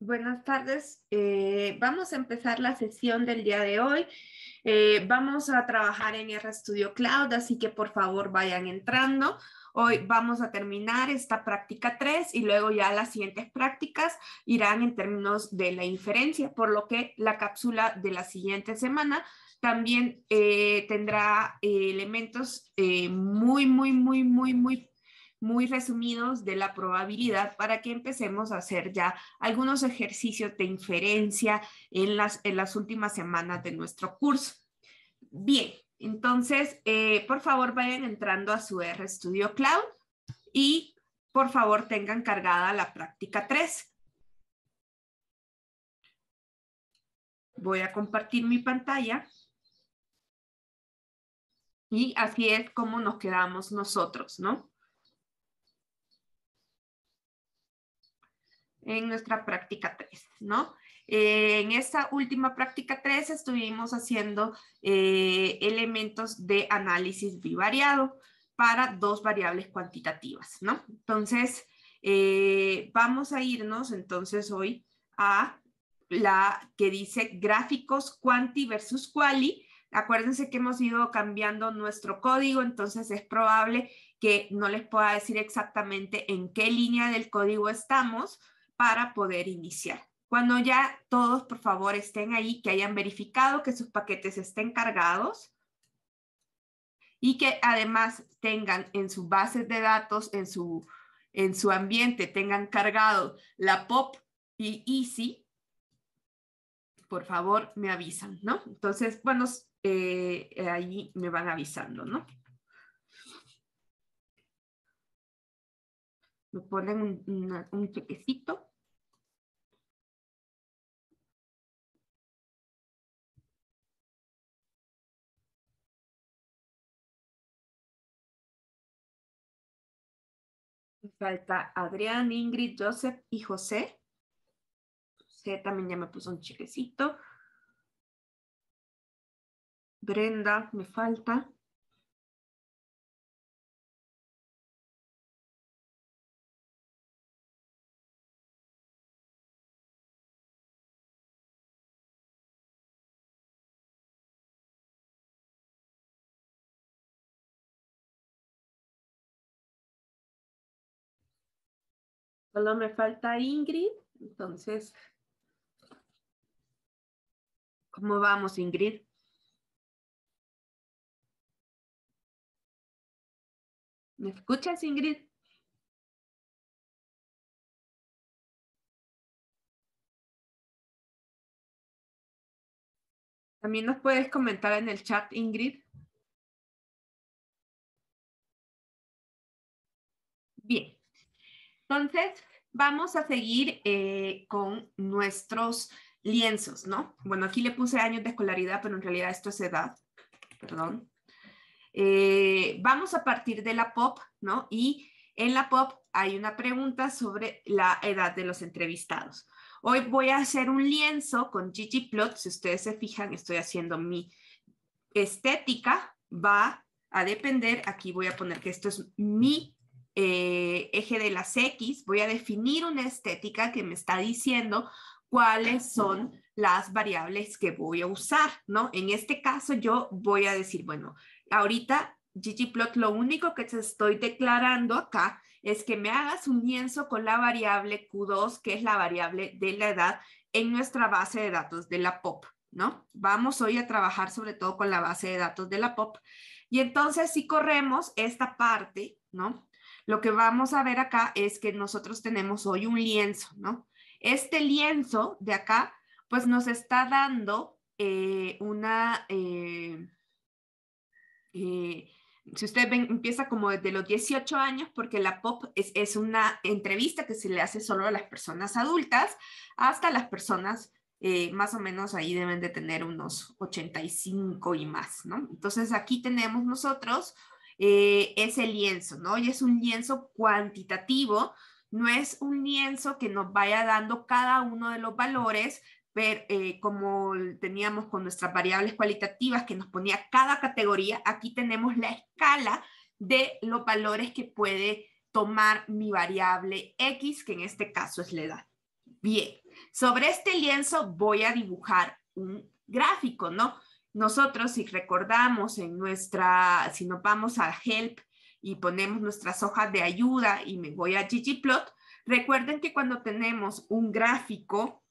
Buenas tardes. Vamos a empezar la sesión del día de hoy. Vamos a trabajar en RStudio Cloud, así que por favor vayan entrando. Hoy vamos a terminar esta práctica 3 y luego ya las siguientes prácticas irán en términos de la inferencia, por lo que la cápsula de la siguiente semana también tendrá elementos muy resumidos de la probabilidad para que empecemos a hacer ya algunos ejercicios de inferencia en las últimas semanas de nuestro curso. Bien, entonces, por favor, vayan entrando a su RStudio Cloud y por favor tengan cargada la práctica 3. Voy a compartir mi pantalla. Y así es como nos quedamos nosotros, ¿no? En nuestra práctica 3, ¿no? En esta última práctica 3 estuvimos haciendo elementos de análisis bivariado para dos variables cuantitativas, ¿no? Entonces, vamos a irnos entonces hoy a la que dice gráficos quanti versus quali. Acuérdense que hemos ido cambiando nuestro código, entonces es probable que no les pueda decir exactamente en qué línea del código estamos para poder iniciar. Cuando ya todos, por favor, estén ahí, que hayan verificado que sus paquetes estén cargados y que además tengan en sus bases de datos, en su ambiente, tengan cargado la POP y Easy, por favor, me avisan, ¿no? Entonces, bueno, ahí me van avisando, ¿no? Me ponen un chequecito. Falta Adrián, Ingrid, Joseph y José. José también ya me puso un chequecito. Brenda, me falta. Solo me falta Ingrid. Entonces, ¿cómo vamos, Ingrid? ¿Me escuchas, Ingrid? También nos puedes comentar en el chat, Ingrid. Bien. Entonces, vamos a seguir con nuestros lienzos, ¿no? Bueno, aquí le puse años de escolaridad, pero en realidad esto es edad. Perdón. Vamos a partir de la POP, ¿no? Y en la POP hay una pregunta sobre la edad de los entrevistados. Hoy voy a hacer un lienzo con ggplot. Si ustedes se fijan, estoy haciendo mi estética. Va a depender, aquí voy a poner que esto es mi eje de las X. Voy a definir una estética que me está diciendo cuáles son las variables que voy a usar, ¿no? En este caso yo voy a decir, bueno, ahorita ggplot lo único que te estoy declarando acá es que me hagas un lienzo con la variable Q2, que es la variable de la edad en nuestra base de datos de la POP, ¿no? Vamos hoy a trabajar sobre todo con la base de datos de la POP. Y entonces si corremos esta parte, ¿no? Lo que vamos a ver acá es que nosotros tenemos hoy un lienzo, ¿no? Este lienzo de acá, pues nos está dando si usted ven, empieza como desde los 18 años, porque la POP es una entrevista que se le hace solo a las personas adultas, hasta las personas más o menos ahí deben de tener unos 85 y más, ¿no? Entonces aquí tenemos nosotros ese lienzo, ¿no? Y es un lienzo cuantitativo, no es un lienzo que nos vaya dando cada uno de los valores, como teníamos con nuestras variables cualitativas que nos ponía cada categoría. Aquí tenemos la escala de los valores que puede tomar mi variable X, que en este caso es la edad. Bien, sobre este lienzo voy a dibujar un gráfico, ¿no? Nosotros, si recordamos si nos vamos a Help y ponemos nuestras hojas de ayuda y me voy a ggplot, recuerden que cuando tenemos un gráfico,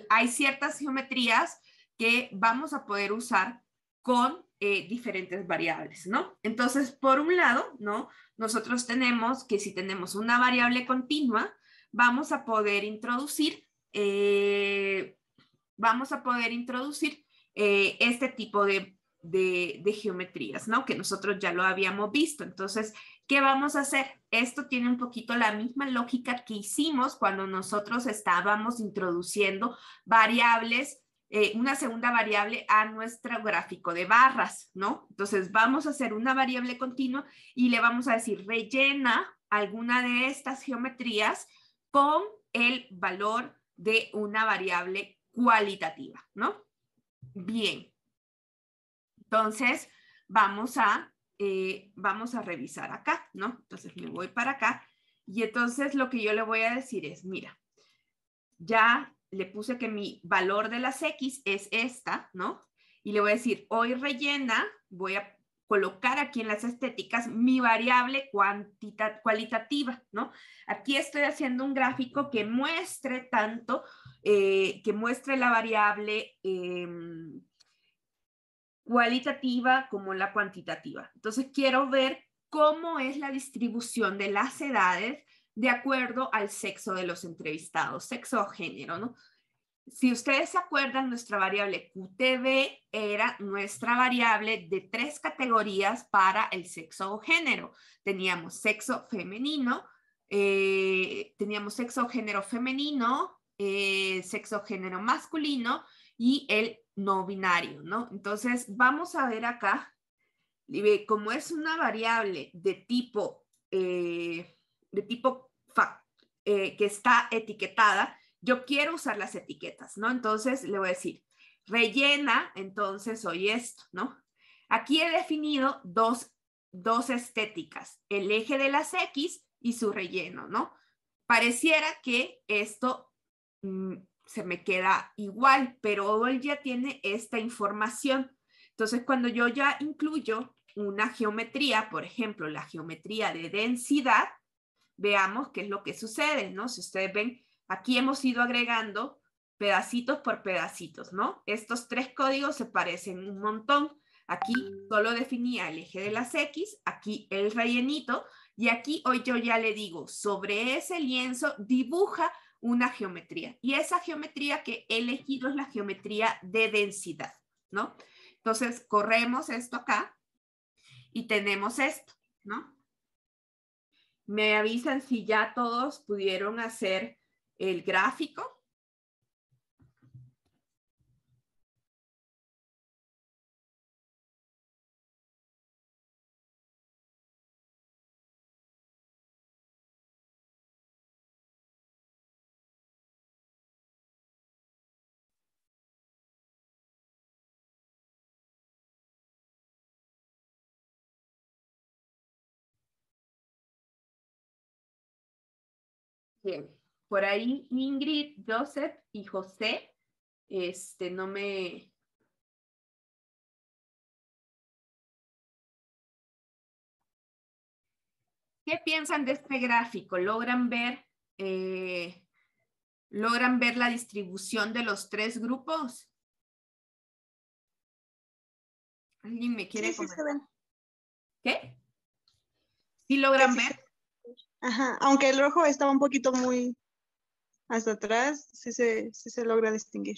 hay ciertas geometrías que vamos a poder usar con diferentes variables, ¿no? Entonces, por un lado, ¿no? Nosotros tenemos que si tenemos una variable continua, vamos a poder introducir este tipo de geometrías, ¿no? Que nosotros ya lo habíamos visto. Entonces, ¿qué vamos a hacer? Esto tiene un poquito la misma lógica que hicimos cuando nosotros estábamos introduciendo variables, una segunda variable a nuestro gráfico de barras, ¿no? Entonces, vamos a hacer una variable continua y le vamos a decir, rellena alguna de estas geometrías con el valor de una variable cualitativa, ¿no? Bien. Entonces, vamos a revisar acá, ¿no? Entonces, me voy para acá y entonces lo que yo le voy a decir es, mira, ya le puse que mi valor de las X es esta, ¿no? Y le voy a decir, hoy rellena, voy a colocar aquí en las estéticas mi variable cualitativa, ¿no? Aquí estoy haciendo un gráfico que muestre tanto, que muestre la variable cualitativa como la cuantitativa. Entonces, quiero ver cómo es la distribución de las edades de acuerdo al sexo de los entrevistados, sexo o género, ¿no? Si ustedes se acuerdan, nuestra variable QTB era nuestra variable de 3 categorías para el sexo o género. Teníamos sexo femenino, teníamos sexo o género femenino, sexo o género masculino y el no binario, ¿no? Entonces, vamos a ver acá, como es una variable de tipo que está etiquetada, yo quiero usar las etiquetas, ¿no? Entonces, le voy a decir, rellena, entonces, hoy esto, ¿no? Aquí he definido dos estéticas, el eje de las X y su relleno, ¿no? Pareciera que esto se me queda igual, pero él ya tiene esta información. Entonces, cuando yo ya incluyo una geometría, por ejemplo, la geometría de densidad, veamos qué es lo que sucede, ¿no? Si ustedes ven, aquí hemos ido agregando pedacitos por pedacitos, ¿no? Estos 3 códigos se parecen un montón. Aquí solo definía el eje de las X, aquí el rellenito, y aquí hoy yo ya le digo, sobre ese lienzo dibuja una geometría. Y esa geometría que he elegido es la geometría de densidad, ¿no? Entonces, corremos esto acá y tenemos esto, ¿no? Me avisan si ya todos pudieron hacer el gráfico. Bien, por ahí Ingrid, Joseph y José, no me... ¿Qué piensan de este gráfico? ¿Logran ver la distribución de los 3 grupos? ¿Alguien me quiere comentar? Sí, se ven. ¿Qué? ¿Sí logran ver? Ajá, aunque el rojo estaba un poquito muy hasta atrás, sí se logra distinguir.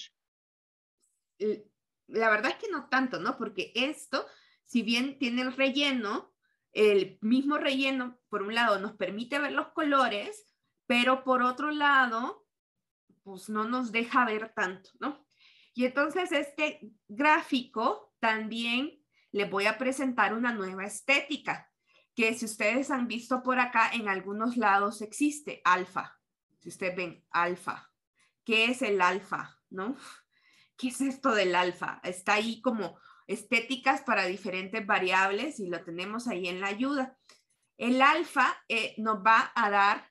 La verdad es que no tanto, ¿no? Porque esto, si bien tiene el relleno, el mismo relleno, por un lado, nos permite ver los colores, pero por otro lado, pues no nos deja ver tanto, ¿no? Y entonces este gráfico también les voy a presentar una nueva estética, que si ustedes han visto por acá, en algunos lados existe alfa. Si ustedes ven alfa, ¿qué es el alfa? ¿No? ¿Qué es esto del alfa? Está ahí como estéticas para diferentes variables y lo tenemos ahí en la ayuda. El alfa nos va a dar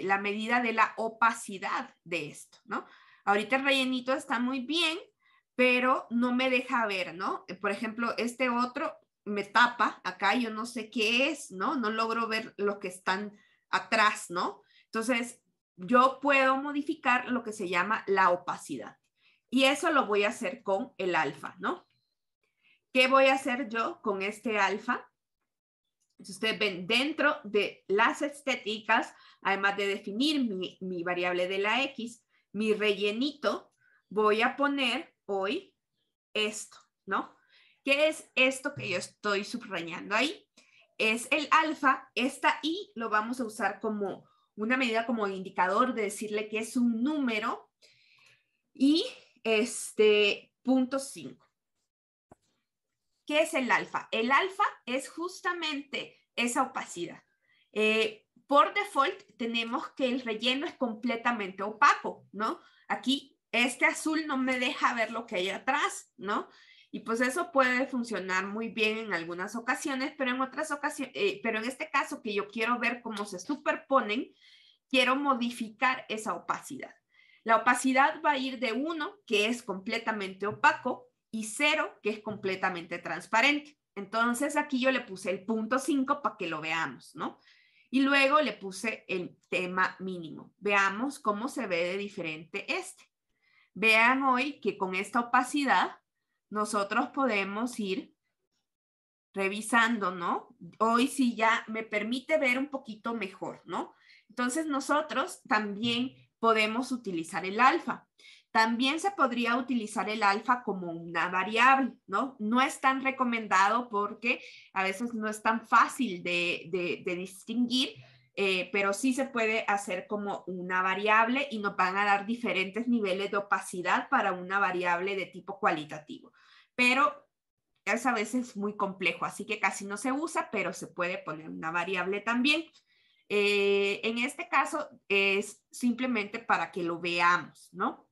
la medida de la opacidad de esto, ¿no? Ahorita el rellenito está muy bien, pero no me deja ver, ¿no? Por ejemplo, este otro me tapa acá, yo no sé qué es, ¿no? No logro ver lo que están atrás, ¿no? Entonces, yo puedo modificar lo que se llama la opacidad. Y eso lo voy a hacer con el alfa, ¿no? ¿Qué voy a hacer yo con este alfa? Si ustedes ven, dentro de las estéticas, además de definir mi variable de la X, mi rellenito, voy a poner hoy esto, ¿no? ¿Qué es esto que yo estoy subrayando ahí? Es el alfa. Esta I lo vamos a usar como una medida como indicador de decirle que es un número y punto 5. ¿Qué es el alfa? El alfa es justamente esa opacidad. Por default tenemos que el relleno es completamente opaco, ¿no? Aquí este azul no me deja ver lo que hay atrás, ¿no? Y pues eso puede funcionar muy bien en algunas ocasiones, pero en otras ocasiones, pero en este caso que yo quiero ver cómo se superponen, quiero modificar esa opacidad. La opacidad va a ir de 1, que es completamente opaco, y 0, que es completamente transparente. Entonces aquí yo le puse el punto 5 para que lo veamos, ¿no? Y luego le puse el tema mínimo. Veamos cómo se ve de diferente este. Vean hoy que con esta opacidad nosotros podemos ir revisando, ¿no? Hoy sí ya me permite ver un poquito mejor, ¿no? Entonces nosotros también podemos utilizar el alfa. También se podría utilizar el alfa como una variable, ¿no? No es tan recomendado porque a veces no es tan fácil de distinguir, pero sí se puede hacer como una variable y nos van a dar diferentes niveles de opacidad para una variable de tipo cualitativo. Pero es a veces muy complejo, así que casi no se usa, pero se puede poner una variable también. En este caso es simplemente para que lo veamos, ¿no?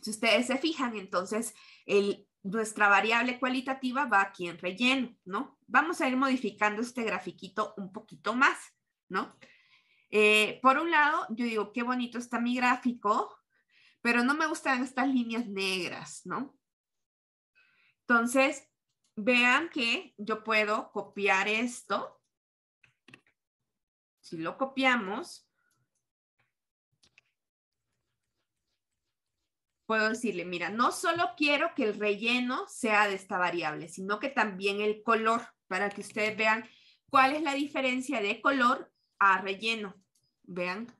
Si ustedes se fijan, entonces nuestra variable cualitativa va aquí en relleno, ¿no? Vamos a ir modificando este grafiquito un poquito más, ¿no? Por un lado, yo digo, qué bonito está mi gráfico, pero no me gustan estas líneas negras, ¿no? Entonces, vean que yo puedo copiar esto. Si lo copiamos, puedo decirle, mira, no solo quiero que el relleno sea de esta variable, sino que también el color, para que ustedes vean cuál es la diferencia de color a relleno. Vean.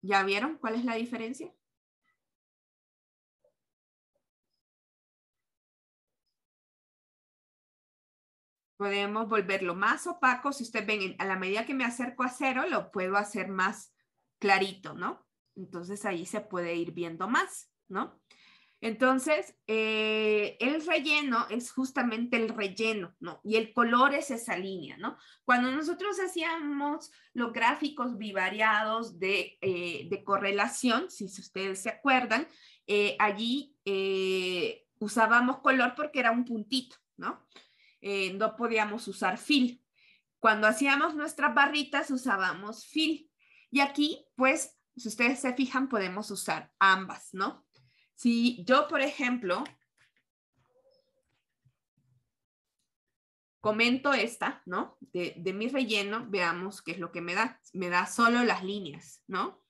¿Ya vieron cuál es la diferencia? Podemos volverlo más opaco. Si ustedes ven, a la medida que me acerco a 0, lo puedo hacer más clarito, ¿no? Entonces ahí se puede ir viendo más, ¿no? Entonces, el relleno es justamente el relleno, ¿no? Y el color es esa línea, ¿no? Cuando nosotros hacíamos los gráficos bivariados de correlación, si ustedes se acuerdan, allí usábamos color porque era un puntito, ¿no? No podíamos usar fill. Cuando hacíamos nuestras barritas usábamos fill. Y aquí, pues, si ustedes se fijan, podemos usar ambas, ¿no? Si yo, por ejemplo, comento esta, ¿no? De mi relleno, veamos qué es lo que me da. Me da solo las líneas, ¿no?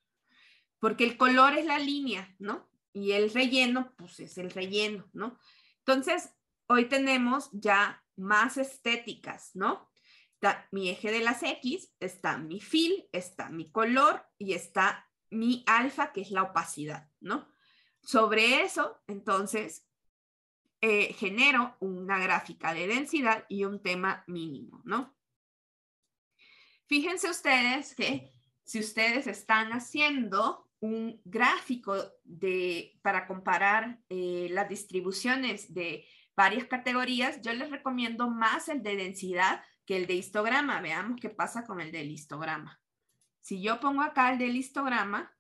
Porque el color es la línea, ¿no? Y el relleno, pues es el relleno, ¿no? Entonces, hoy tenemos ya más estéticas, ¿no? Está mi eje de las X, está mi fill, está mi color y está mi alfa, que es la opacidad, ¿no? Sobre eso, entonces, genero una gráfica de densidad y un tema mínimo, ¿no? Fíjense ustedes que si ustedes están haciendo un gráfico para comparar las distribuciones de varias categorías, yo les recomiendo más el de densidad que el de histograma. Veamos qué pasa con el del histograma. Si yo pongo acá el histograma,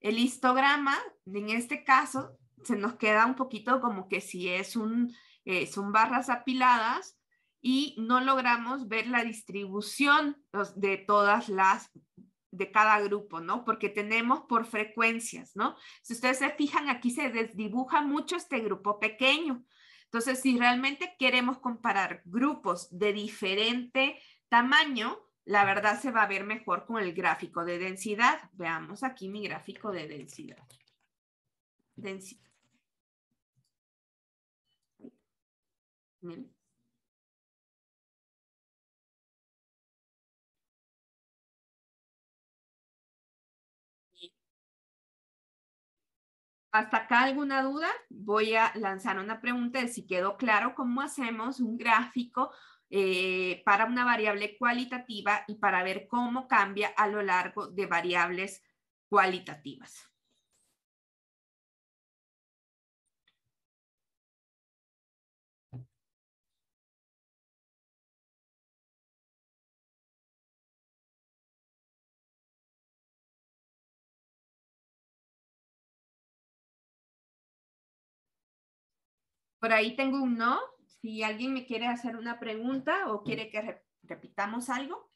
en este caso, se nos queda un poquito como que si son barras apiladas y no logramos ver la distribución de todas las, de cada grupo, ¿no? Porque tenemos por frecuencias, ¿no? Si ustedes se fijan, aquí se desdibuja mucho este grupo pequeño. Entonces, si realmente queremos comparar grupos de diferente tamaño, la verdad se va a ver mejor con el gráfico de densidad. Veamos aquí mi gráfico de densidad. Miren. ¿Hasta acá alguna duda? Voy a lanzar una pregunta de si quedó claro cómo hacemos un gráfico para una variable cualitativa y para ver cómo cambia a lo largo de variables cualitativas. Por ahí tengo un no. Si alguien me quiere hacer una pregunta o quiere que repitamos algo.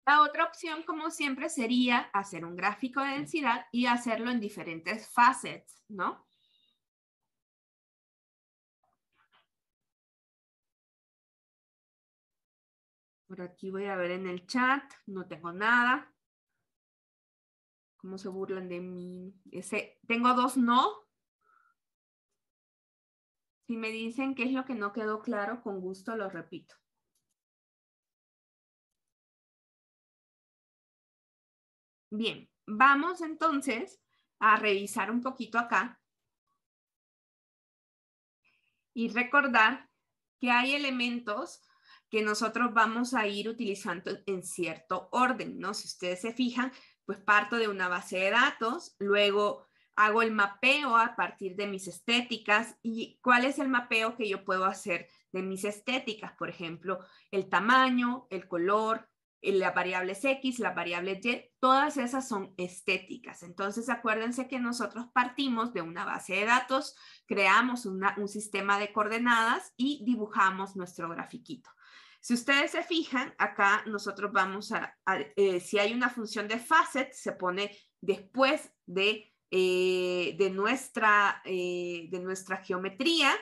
La otra opción, como siempre, sería hacer un gráfico de densidad y hacerlo en diferentes facets, ¿no? Por aquí voy a ver en el chat, no tengo nada. ¿Cómo se burlan de mí? Tengo dos no. Si me dicen qué es lo que no quedó claro, con gusto lo repito. Bien, vamos entonces a revisar un poquito acá y recordar que hay elementos que nosotros vamos a ir utilizando en cierto orden, ¿no? Si ustedes se fijan, pues parto de una base de datos, luego hago el mapeo a partir de mis estéticas. ¿Y cuál es el mapeo que yo puedo hacer de mis estéticas? Por ejemplo, el tamaño, el color, las variables X, las variables Y, todas esas son estéticas. Entonces, acuérdense que nosotros partimos de una base de datos, creamos un sistema de coordenadas y dibujamos nuestro grafiquito. Si ustedes se fijan, acá nosotros vamos si hay una función de facet, se pone después de nuestra geometría,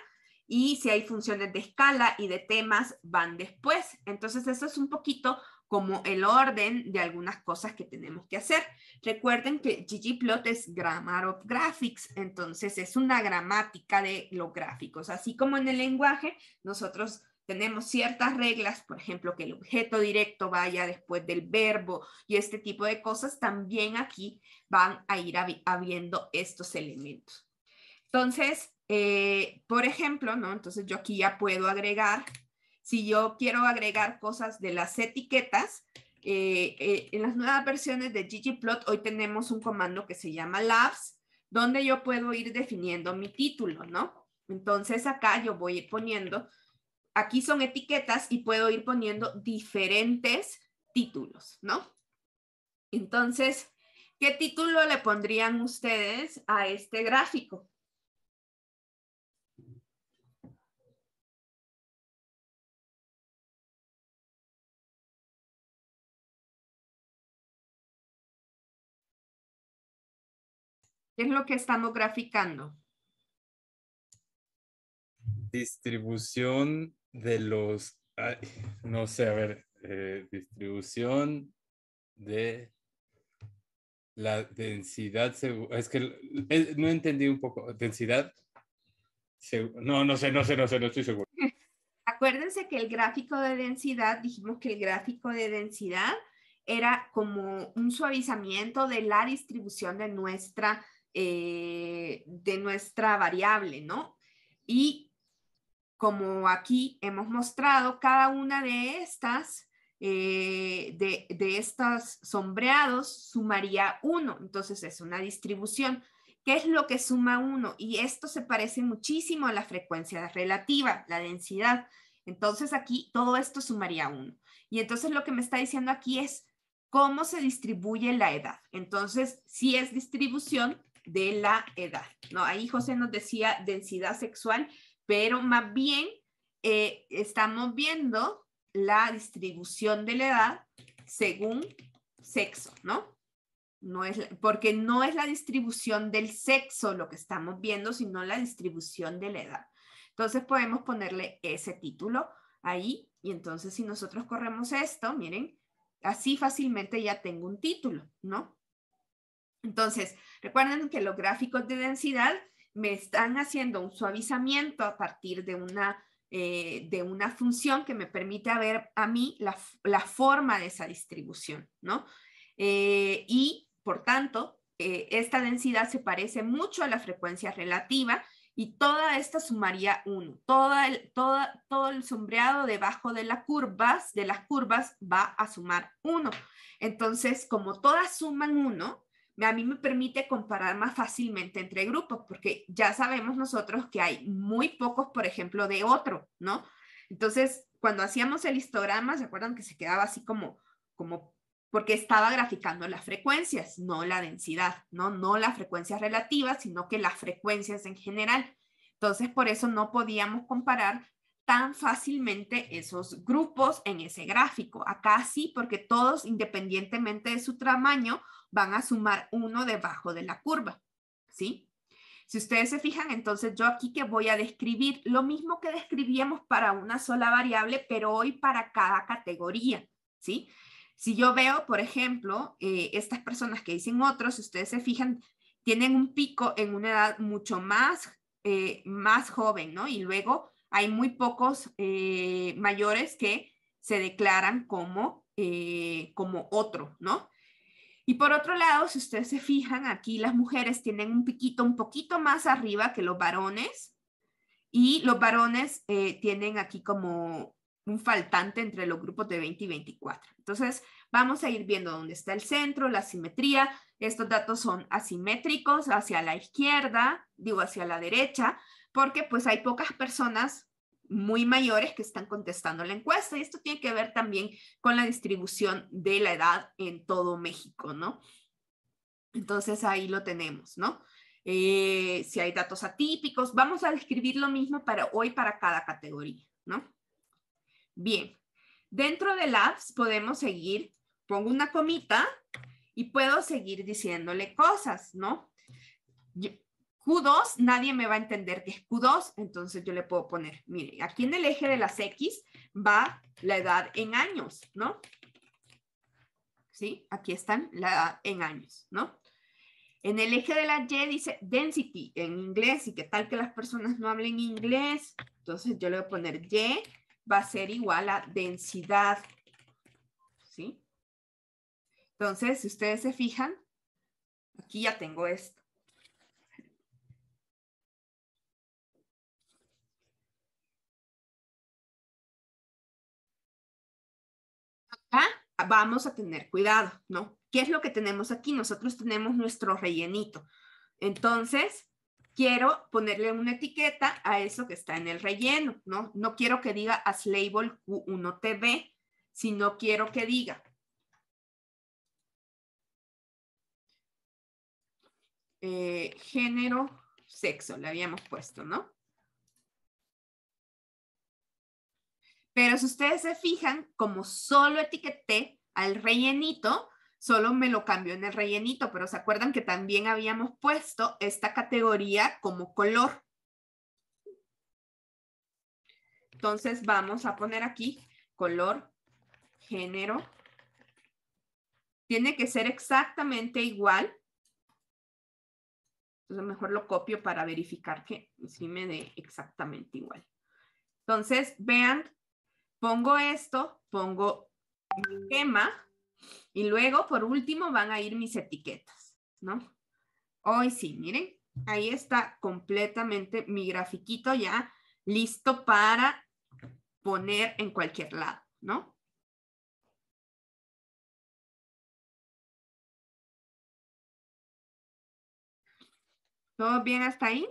y si hay funciones de escala y de temas, van después. Entonces, eso es un poquito como el orden de algunas cosas que tenemos que hacer. Recuerden que ggplot es Grammar of Graphics, entonces es una gramática de los gráficos. Así como en el lenguaje, nosotros tenemos ciertas reglas, por ejemplo, que el objeto directo vaya después del verbo y este tipo de cosas, también aquí van a ir habiendo estos elementos. Entonces, por ejemplo, ¿no? Entonces yo aquí ya puedo agregar, si yo quiero agregar cosas de las etiquetas, en las nuevas versiones de ggplot hoy tenemos un comando que se llama labs, donde yo puedo ir definiendo mi título, ¿no? Entonces acá yo voy a ir poniendo, aquí son etiquetas y puedo ir poniendo diferentes títulos, ¿no? Entonces, ¿qué título le pondrían ustedes a este gráfico? ¿Qué es lo que estamos graficando? Distribución de los, no sé, a ver, distribución de la densidad, es que no entendí un poco, densidad, no sé, no estoy seguro. Acuérdense que el gráfico de densidad, dijimos que el gráfico de densidad era como un suavizamiento de la distribución de nuestra variable, ¿no? Y como aquí hemos mostrado, cada una de estas, de estos sombreados sumaría 1, entonces es una distribución. ¿Qué es lo que suma 1? Y esto se parece muchísimo a la frecuencia relativa, la densidad. Entonces aquí todo esto sumaría 1. Y entonces lo que me está diciendo aquí es cómo se distribuye la edad. Entonces, sí es distribución de la edad, ¿no? Ahí José nos decía densidad sexual, pero más bien estamos viendo la distribución de la edad según sexo, ¿no? Porque no es la distribución del sexo lo que estamos viendo, sino la distribución de la edad. Entonces podemos ponerle ese título ahí y entonces si nosotros corremos esto, miren, así fácilmente ya tengo un título, ¿no? Entonces, recuerden que los gráficos de densidad me están haciendo un suavizamiento a partir de una función que me permite ver a mí la forma de esa distribución, ¿no? Y, por tanto, esta densidad se parece mucho a la frecuencia relativa y toda esta sumaría 1. Todo el sombreado debajo de las curvas va a sumar 1. Entonces, como todas suman 1, a mí me permite comparar más fácilmente entre grupos, porque ya sabemos nosotros que hay muy pocos, por ejemplo, de otro, ¿no? Entonces, cuando hacíamos el histograma, ¿se acuerdan que se quedaba así como porque estaba graficando las frecuencias, no la densidad, ¿no? No las frecuencias relativas, sino que las frecuencias en general. Entonces, por eso no podíamos comparar tan fácilmente esos grupos en ese gráfico. Acá sí, porque todos, independientemente de su tamaño, van a sumar 1 debajo de la curva, ¿sí? Si ustedes se fijan, entonces yo aquí que voy a describir lo mismo que describíamos para una sola variable, pero hoy para cada categoría, ¿sí? Si yo veo, por ejemplo, estas personas que dicen otros, si ustedes se fijan, tienen un pico en una edad mucho más joven, ¿no? Y luego hay muy pocos mayores que se declaran como otro, ¿no? Y por otro lado, si ustedes se fijan, aquí las mujeres tienen un piquito un poquito más arriba que los varones y los varones tienen aquí como un faltante entre los grupos de 20 y 24. Entonces, vamos a ir viendo dónde está el centro, la simetría. Estos datos son asimétricos hacia la izquierda, digo hacia la derecha, porque pues hay pocas personas muy mayores que están contestando la encuesta y esto tiene que ver también con la distribución de la edad en todo México, ¿no? Entonces ahí lo tenemos, ¿no? Si hay datos atípicos, vamos a describir lo mismo para hoy para cada categoría, ¿no? Bien, dentro de labs podemos seguir, pongo una comita y puedo seguir diciéndole cosas, ¿no? Q2, nadie me va a entender qué es Q2, entonces yo le puedo poner, mire, aquí en el eje de las X va la edad en años, ¿no? ¿Sí? Aquí están la edad en años, ¿no? En el eje de la Y dice density en inglés y qué tal que las personas no hablen inglés, entonces yo le voy a poner Y va a ser igual a densidad, ¿sí? Entonces, si ustedes se fijan, aquí ya tengo esto. Acá vamos a tener cuidado, ¿no? ¿Qué es lo que tenemos aquí? Nosotros tenemos nuestro rellenito. Entonces, quiero ponerle una etiqueta a eso que está en el relleno, ¿no? No quiero que diga as label Q1TB, sino quiero que diga género, sexo, le habíamos puesto, ¿no? Pero si ustedes se fijan, como solo etiqueté al rellenito, solo me lo cambió en el rellenito, pero se acuerdan que también habíamos puesto esta categoría como color. Entonces vamos a poner aquí color, género. Tiene que ser exactamente igual. Entonces mejor lo copio para verificar que sí me dé exactamente igual. Entonces vean, pongo esto, pongo mi tema y luego por último van a ir mis etiquetas, ¿no? Hoy sí, miren, ahí está completamente mi grafiquito ya listo para poner en cualquier lado, ¿no? ¿Todo bien hasta ahí?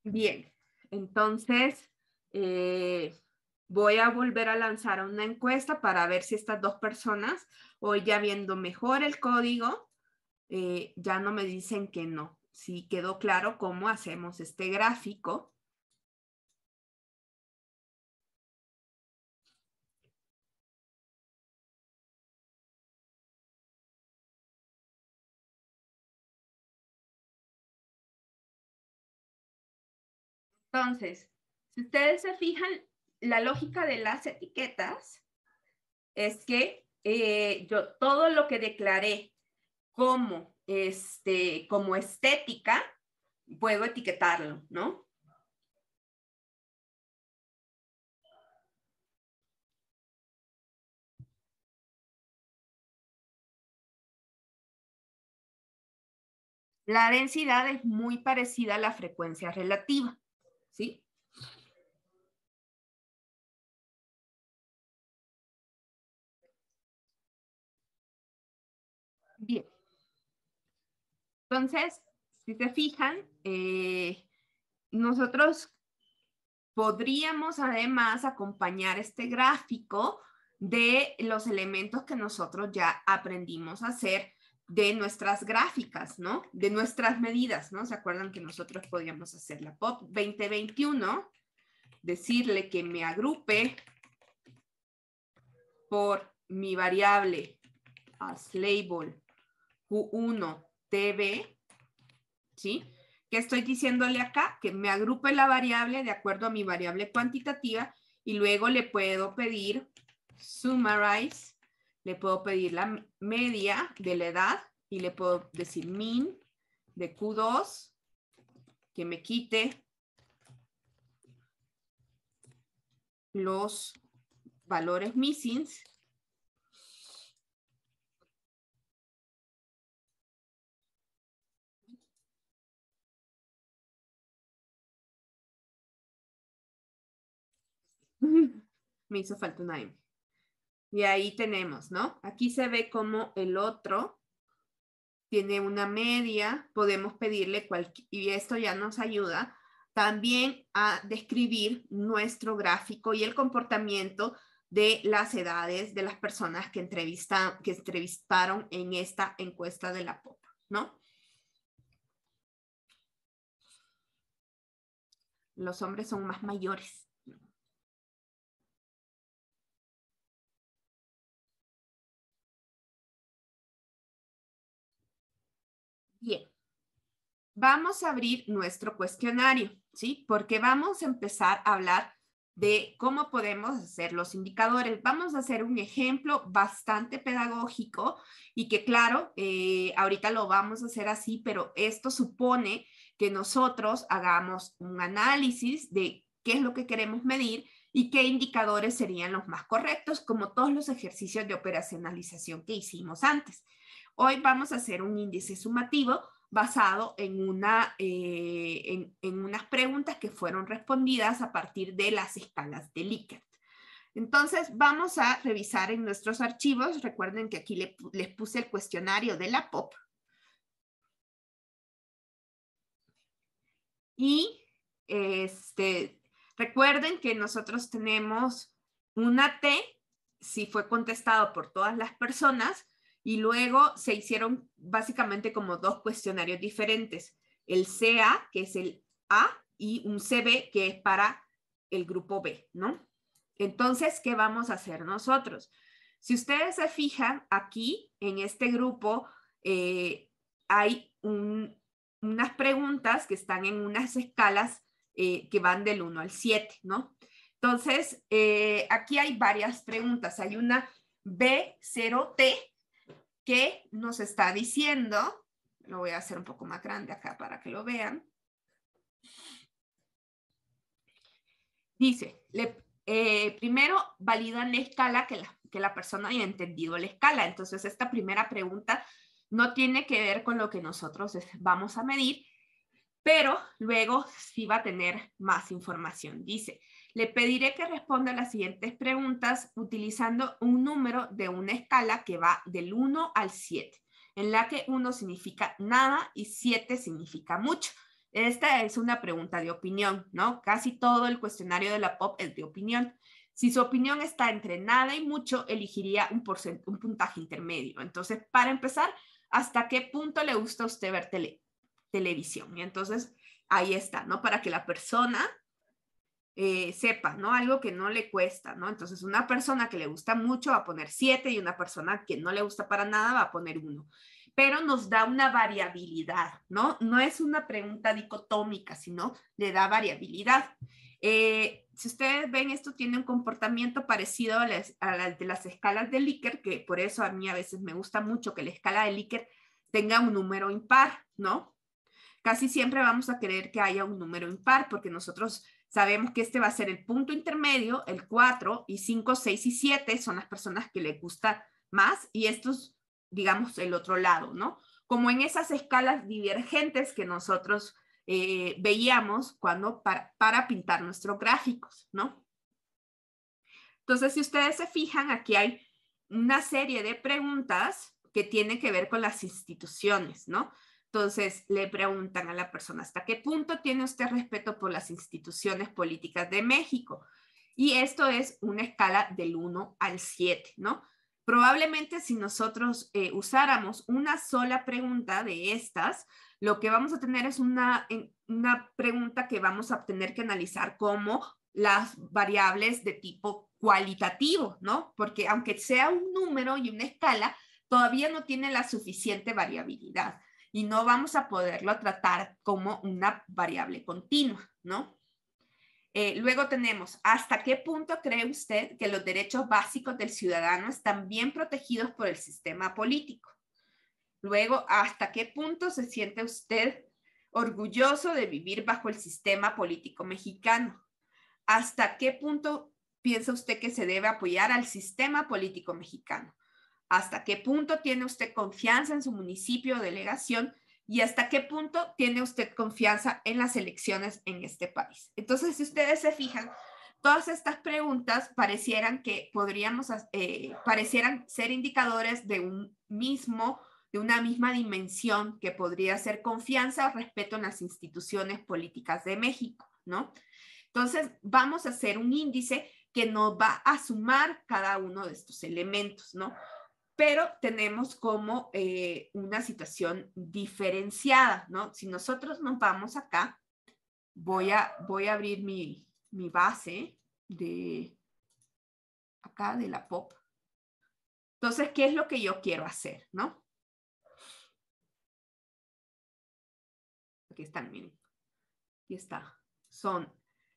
Bien, entonces voy a volver a lanzar una encuesta para ver si estas dos personas, hoy ya viendo mejor el código, ya no me dicen que no. Si quedó claro cómo hacemos este gráfico. Entonces, si ustedes se fijan, la lógica de las etiquetas es que yo todo lo que declaré como, como estética, puedo etiquetarlo, ¿no? La densidad es muy parecida a la frecuencia relativa, ¿sí? Bien. Entonces, si se fijan, nosotros podríamos además acompañar este gráfico de los elementos que nosotros ya aprendimos a hacer de nuestras gráficas, ¿no? De nuestras medidas, ¿no? ¿Se acuerdan que nosotros podíamos hacer la POP 2021? Decirle que me agrupe por mi variable as label Q1 TB, ¿sí? ¿Qué estoy diciéndole acá? Que me agrupe la variable de acuerdo a mi variable cuantitativa y luego le puedo pedir summarize, le puedo pedir la media de la edad y le puedo decir min de Q2, que me quite los valores missing. Me hizo falta una M. Y ahí tenemos, ¿no? Aquí se ve como el otro tiene una media, podemos pedirle cualquier, y esto ya nos ayuda también a describir nuestro gráfico y el comportamiento de las edades de las personas que entrevistaron en esta encuesta de la POP, ¿no? Los hombres son más mayores. Bien, vamos a abrir nuestro cuestionario, ¿sí? Porque vamos a empezar a hablar de cómo podemos hacer los indicadores. Vamos a hacer un ejemplo bastante pedagógico y que claro, ahorita lo vamos a hacer así, pero esto supone que nosotros hagamos un análisis de qué es lo que queremos medir y qué indicadores serían los más correctos, como todos los ejercicios de operacionalización que hicimos antes. Hoy vamos a hacer un índice sumativo basado en unas preguntas que fueron respondidas a partir de las escalas de Likert. Entonces, vamos a revisar en nuestros archivos. Recuerden que aquí les puse el cuestionario de la POP. Y recuerden que nosotros tenemos una T, si fue contestado por todas las personas, y luego se hicieron básicamente como dos cuestionarios diferentes. El CA, que es el A, y un CB, que es para el grupo B, ¿no? Entonces, ¿qué vamos a hacer nosotros? Si ustedes se fijan, aquí en este grupo hay unas preguntas que están en unas escalas que van del 1 al 7, ¿no? Entonces, aquí hay varias preguntas. Hay una B0T que nos está diciendo, lo voy a hacer un poco más grande acá para que lo vean. Dice, primero validan la escala que la persona haya entendido la escala. Entonces, esta primera pregunta no tiene que ver con lo que nosotros vamos a medir, pero luego sí va a tener más información. Dice, le pediré que responda a las siguientes preguntas utilizando un número de una escala que va del 1 al 7, en la que 1 significa nada y 7 significa mucho. Esta es una pregunta de opinión, ¿no? Casi todo el cuestionario de la POP es de opinión. Si su opinión está entre nada y mucho, elegiría un puntaje intermedio. Entonces, para empezar, ¿hasta qué punto le gusta a usted ver televisión? Y entonces, ahí está, ¿no? Para que la persona sepa, ¿no? Algo que no le cuesta, ¿no? Entonces, una persona que le gusta mucho va a poner 7 y una persona que no le gusta para nada va a poner 1. Pero nos da una variabilidad, ¿no? No es una pregunta dicotómica, sino le da variabilidad. Si ustedes ven, esto tiene un comportamiento parecido a la de las escalas de Likert, que por eso a mí a veces me gusta mucho que la escala de Likert tenga un número impar, ¿no? Casi siempre vamos a querer que haya un número impar, porque nosotros sabemos que este va a ser el punto intermedio, el 4, y 5, 6 y 7 son las personas que les gusta más, y estos, digamos, el otro lado, ¿no? Como en esas escalas divergentes que nosotros veíamos cuando para pintar nuestros gráficos, ¿no? Entonces, si ustedes se fijan, aquí hay una serie de preguntas que tienen que ver con las instituciones, ¿no? Entonces, le preguntan a la persona, ¿hasta qué punto tiene usted respeto por las instituciones políticas de México? Y esto es una escala del 1 al 7, ¿no? Probablemente si nosotros usáramos una sola pregunta de estas, lo que vamos a tener es una pregunta que vamos a tener que analizar como las variables de tipo cualitativo, ¿no? Porque aunque sea un número y una escala, todavía no tiene la suficiente variabilidad y no vamos a poderlo tratar como una variable continua, ¿no? Luego tenemos, ¿hasta qué punto cree usted que los derechos básicos del ciudadano están bien protegidos por el sistema político? Luego, ¿hasta qué punto se siente usted orgulloso de vivir bajo el sistema político mexicano? ¿Hasta qué punto piensa usted que se debe apoyar al sistema político mexicano? ¿Hasta qué punto tiene usted confianza en su municipio o delegación? ¿Y hasta qué punto tiene usted confianza en las elecciones en este país? Entonces, si ustedes se fijan, todas estas preguntas parecieran que parecieran ser indicadores de una misma dimensión que podría ser confianza o respeto en las instituciones políticas de México, ¿no? Entonces, vamos a hacer un índice que nos va a sumar cada uno de estos elementos, ¿no? Pero tenemos como una situación diferenciada, ¿no? Si nosotros nos vamos acá, voy a abrir mi base de acá de la POP. Entonces, ¿qué es lo que yo quiero hacer, no? Aquí están, miren. Aquí está. Son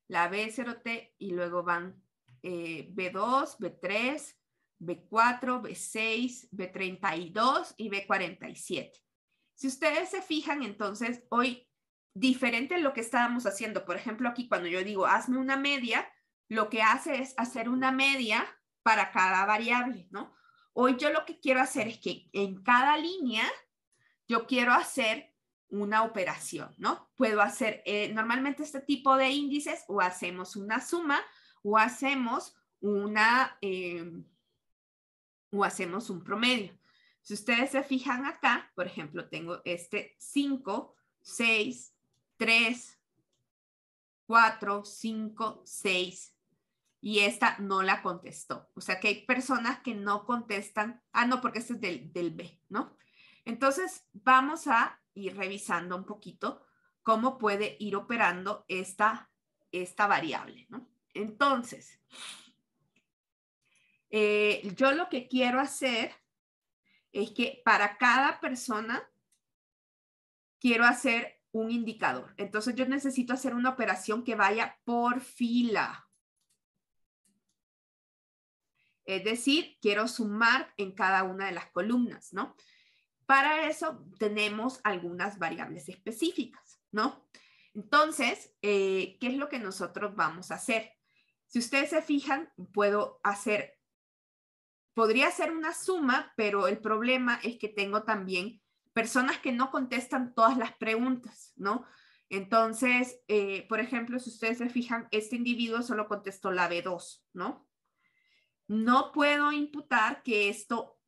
la B0T y luego van B2, B3, B4, B6, B32 y B47. Si ustedes se fijan, entonces, hoy, diferente a lo que estábamos haciendo, por ejemplo, aquí cuando yo digo, hazme una media, lo que hace es hacer una media para cada variable, ¿no? Hoy yo lo que quiero hacer es que en cada línea yo quiero hacer una operación, ¿no? Puedo hacer normalmente este tipo de índices o hacemos una suma o hacemos un promedio. Si ustedes se fijan acá, por ejemplo, tengo este 5, 6, 3, 4, 5, 6 y esta no la contestó. O sea que hay personas que no contestan. Ah, no, porque este es del B, ¿no? Entonces, vamos a ir revisando un poquito cómo puede ir operando esta variable, ¿no? Entonces, yo lo que quiero hacer es que para cada persona quiero hacer un indicador. Entonces, yo necesito hacer una operación que vaya por fila. Es decir, quiero sumar en cada una de las columnas, ¿no? Para eso tenemos algunas variables específicas, ¿no? Entonces, ¿qué es lo que nosotros vamos a hacer? Si ustedes se fijan, podría hacer una suma, pero el problema es que tengo también personas que no contestan todas las preguntas, ¿no? Entonces, por ejemplo, si ustedes se fijan, este individuo solo contestó la B2, ¿no? No puedo imputar que esto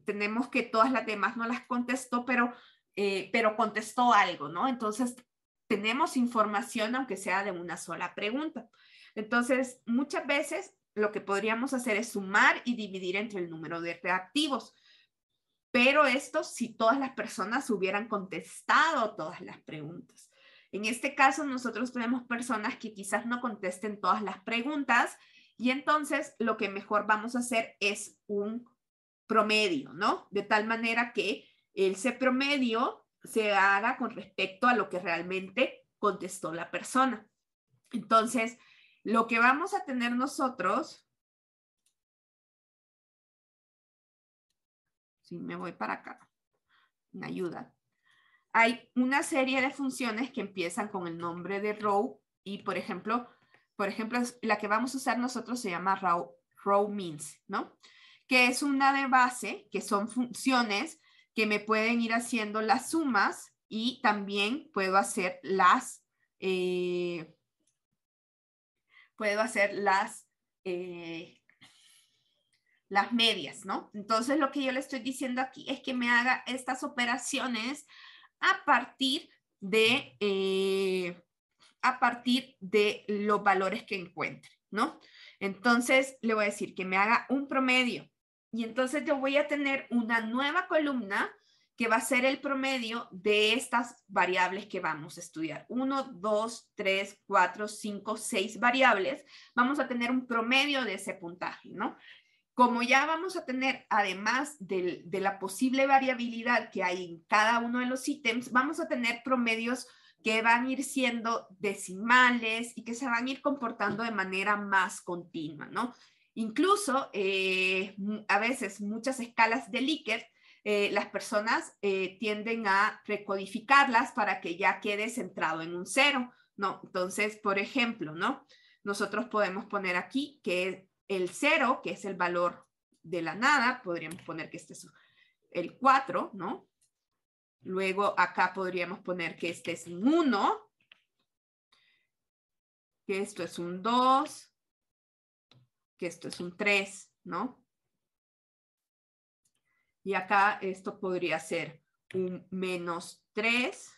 tenemos que todas las demás no las contestó, pero pero contestó algo, ¿no? Entonces, tenemos información aunque sea de una sola pregunta. Entonces, muchas veces lo que podríamos hacer es sumar y dividir entre el número de reactivos. Pero esto si todas las personas hubieran contestado todas las preguntas. En este caso, nosotros tenemos personas que quizás no contesten todas las preguntas y entonces lo que mejor vamos a hacer es un promedio, ¿no? De tal manera que ese promedio se haga con respecto a lo que realmente contestó la persona. Entonces, lo que vamos a tener nosotros, si me voy para acá, me ayuda. Hay una serie de funciones que empiezan con el nombre de row y, por ejemplo, la que vamos a usar nosotros se llama row means, ¿no? Que es una de base, que son funciones que me pueden ir haciendo las sumas y también puedo hacer las medias, ¿no? Entonces, lo que yo le estoy diciendo aquí es que me haga estas operaciones a partir de los valores que encuentre, ¿no? Entonces, le voy a decir que me haga un promedio y entonces yo voy a tener una nueva columna que va a ser el promedio de estas variables que vamos a estudiar. 1, 2, 3, 4, 5, 6 variables. Vamos a tener un promedio de ese puntaje, ¿no? Como ya vamos a tener, además de la posible variabilidad que hay en cada uno de los ítems, vamos a tener promedios que van a ir siendo decimales y que se van a ir comportando de manera más continua, ¿no? Incluso, a veces, muchas escalas de Likert, las personas tienden a recodificarlas para que ya quede centrado en un 0, ¿no? Entonces, por ejemplo, ¿no? Nosotros podemos poner aquí que el 0, que es el valor de la nada, podríamos poner que este es el 4, ¿no? Luego acá podríamos poner que este es un 1, que esto es un 2, que esto es un 3, ¿no? Y acá esto podría ser un -3,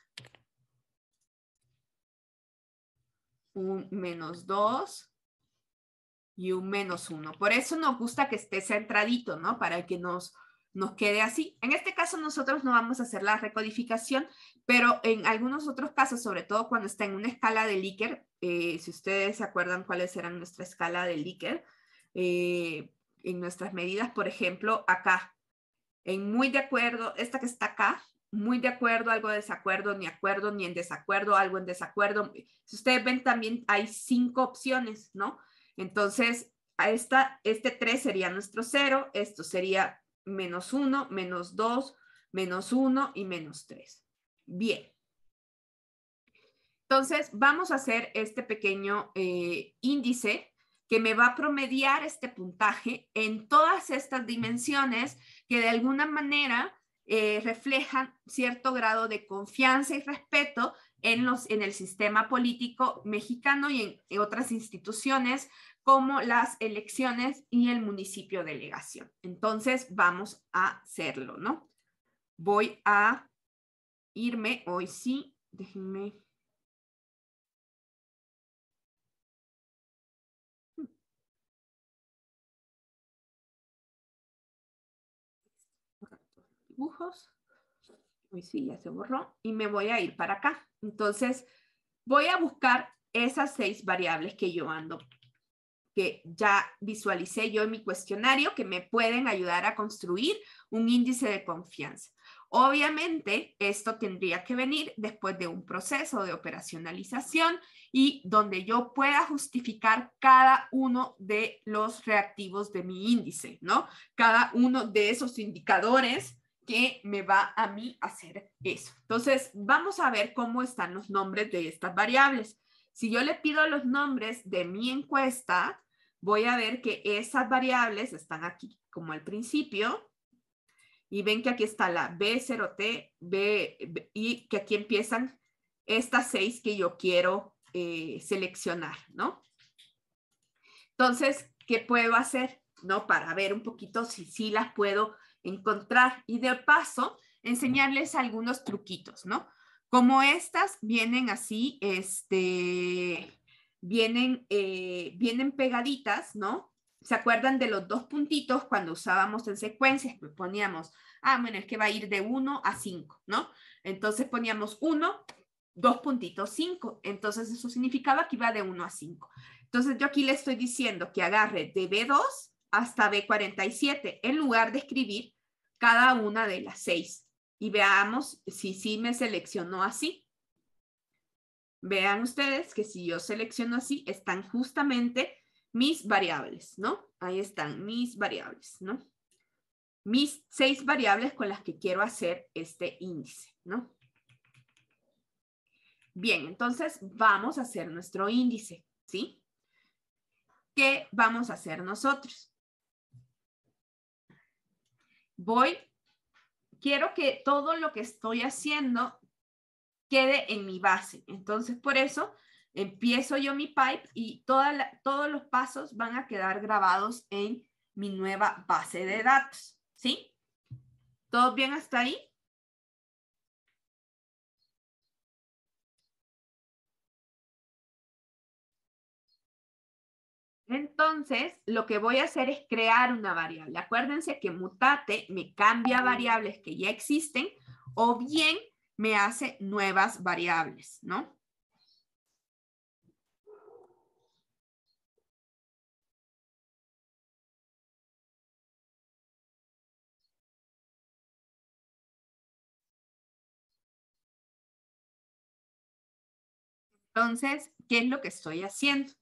un -2 y un -1. Por eso nos gusta que esté centradito, ¿no? Para que nos quede así. En este caso nosotros no vamos a hacer la recodificación, pero en algunos otros casos, sobre todo cuando está en una escala de Likert, si ustedes se acuerdan cuáles eran nuestra escala de Likert, en nuestras medidas, por ejemplo, acá, en muy de acuerdo, esta que está acá, muy de acuerdo, algo de desacuerdo, ni en desacuerdo, algo en desacuerdo. Si ustedes ven, también hay 5 opciones, ¿no? Entonces, este 3 sería nuestro 0, esto sería -1, -2, -1 y -3. Bien. Entonces, vamos a hacer este pequeño índice que me va a promediar este puntaje en todas estas dimensiones que de alguna manera reflejan cierto grado de confianza y respeto en el sistema político mexicano y en otras instituciones como las elecciones y el municipio delegación. Entonces, vamos a hacerlo, ¿no? Voy a irme, hoy sí, déjenme. Dibujos. Hoy sí, ya se borró. Y me voy a ir para acá. Entonces, voy a buscar esas 6 variables que yo ando, que ya visualicé yo en mi cuestionario, que me pueden ayudar a construir un índice de confianza. Obviamente, esto tendría que venir después de un proceso de operacionalización y donde yo pueda justificar cada uno de los reactivos de mi índice, ¿no? Cada uno de esos indicadores que me va a mí hacer eso. Entonces, vamos a ver cómo están los nombres de estas variables. Si yo le pido los nombres de mi encuesta, voy a ver que esas variables están aquí como al principio y ven que aquí está la B0T, y que aquí empiezan estas 6 que yo quiero seleccionar, ¿no? Entonces, ¿qué puedo hacer? ¿No? Para ver un poquito si sí las puedo encontrar. Y de paso, enseñarles algunos truquitos, ¿no? Como estas vienen así, vienen pegaditas, ¿no? ¿Se acuerdan de los 2 puntitos cuando usábamos en secuencias? Pues poníamos, bueno, es que va a ir de 1 a 5, ¿no? Entonces poníamos 1, 2 puntitos, 5. Entonces eso significaba que iba de 1 a 5. Entonces yo aquí le estoy diciendo que agarre de B2 hasta B47 en lugar de escribir cada una de las 6. Y veamos si sí me seleccionó así. Vean ustedes que si yo selecciono así, están justamente mis variables, ¿no? Ahí están mis variables, ¿no? Mis 6 variables con las que quiero hacer este índice, ¿no? Bien, entonces vamos a hacer nuestro índice, ¿sí? ¿Qué vamos a hacer nosotros? Quiero que todo lo que estoy haciendo quede en mi base. Entonces, por eso empiezo yo mi pipe y todos los pasos van a quedar grabados en mi nueva base de datos, ¿sí? ¿Todo bien hasta ahí? Entonces, lo que voy a hacer es crear una variable. Acuérdense que mutate me cambia variables que ya existen o bien me hace nuevas variables, ¿no? Entonces, ¿qué es lo que estoy haciendo?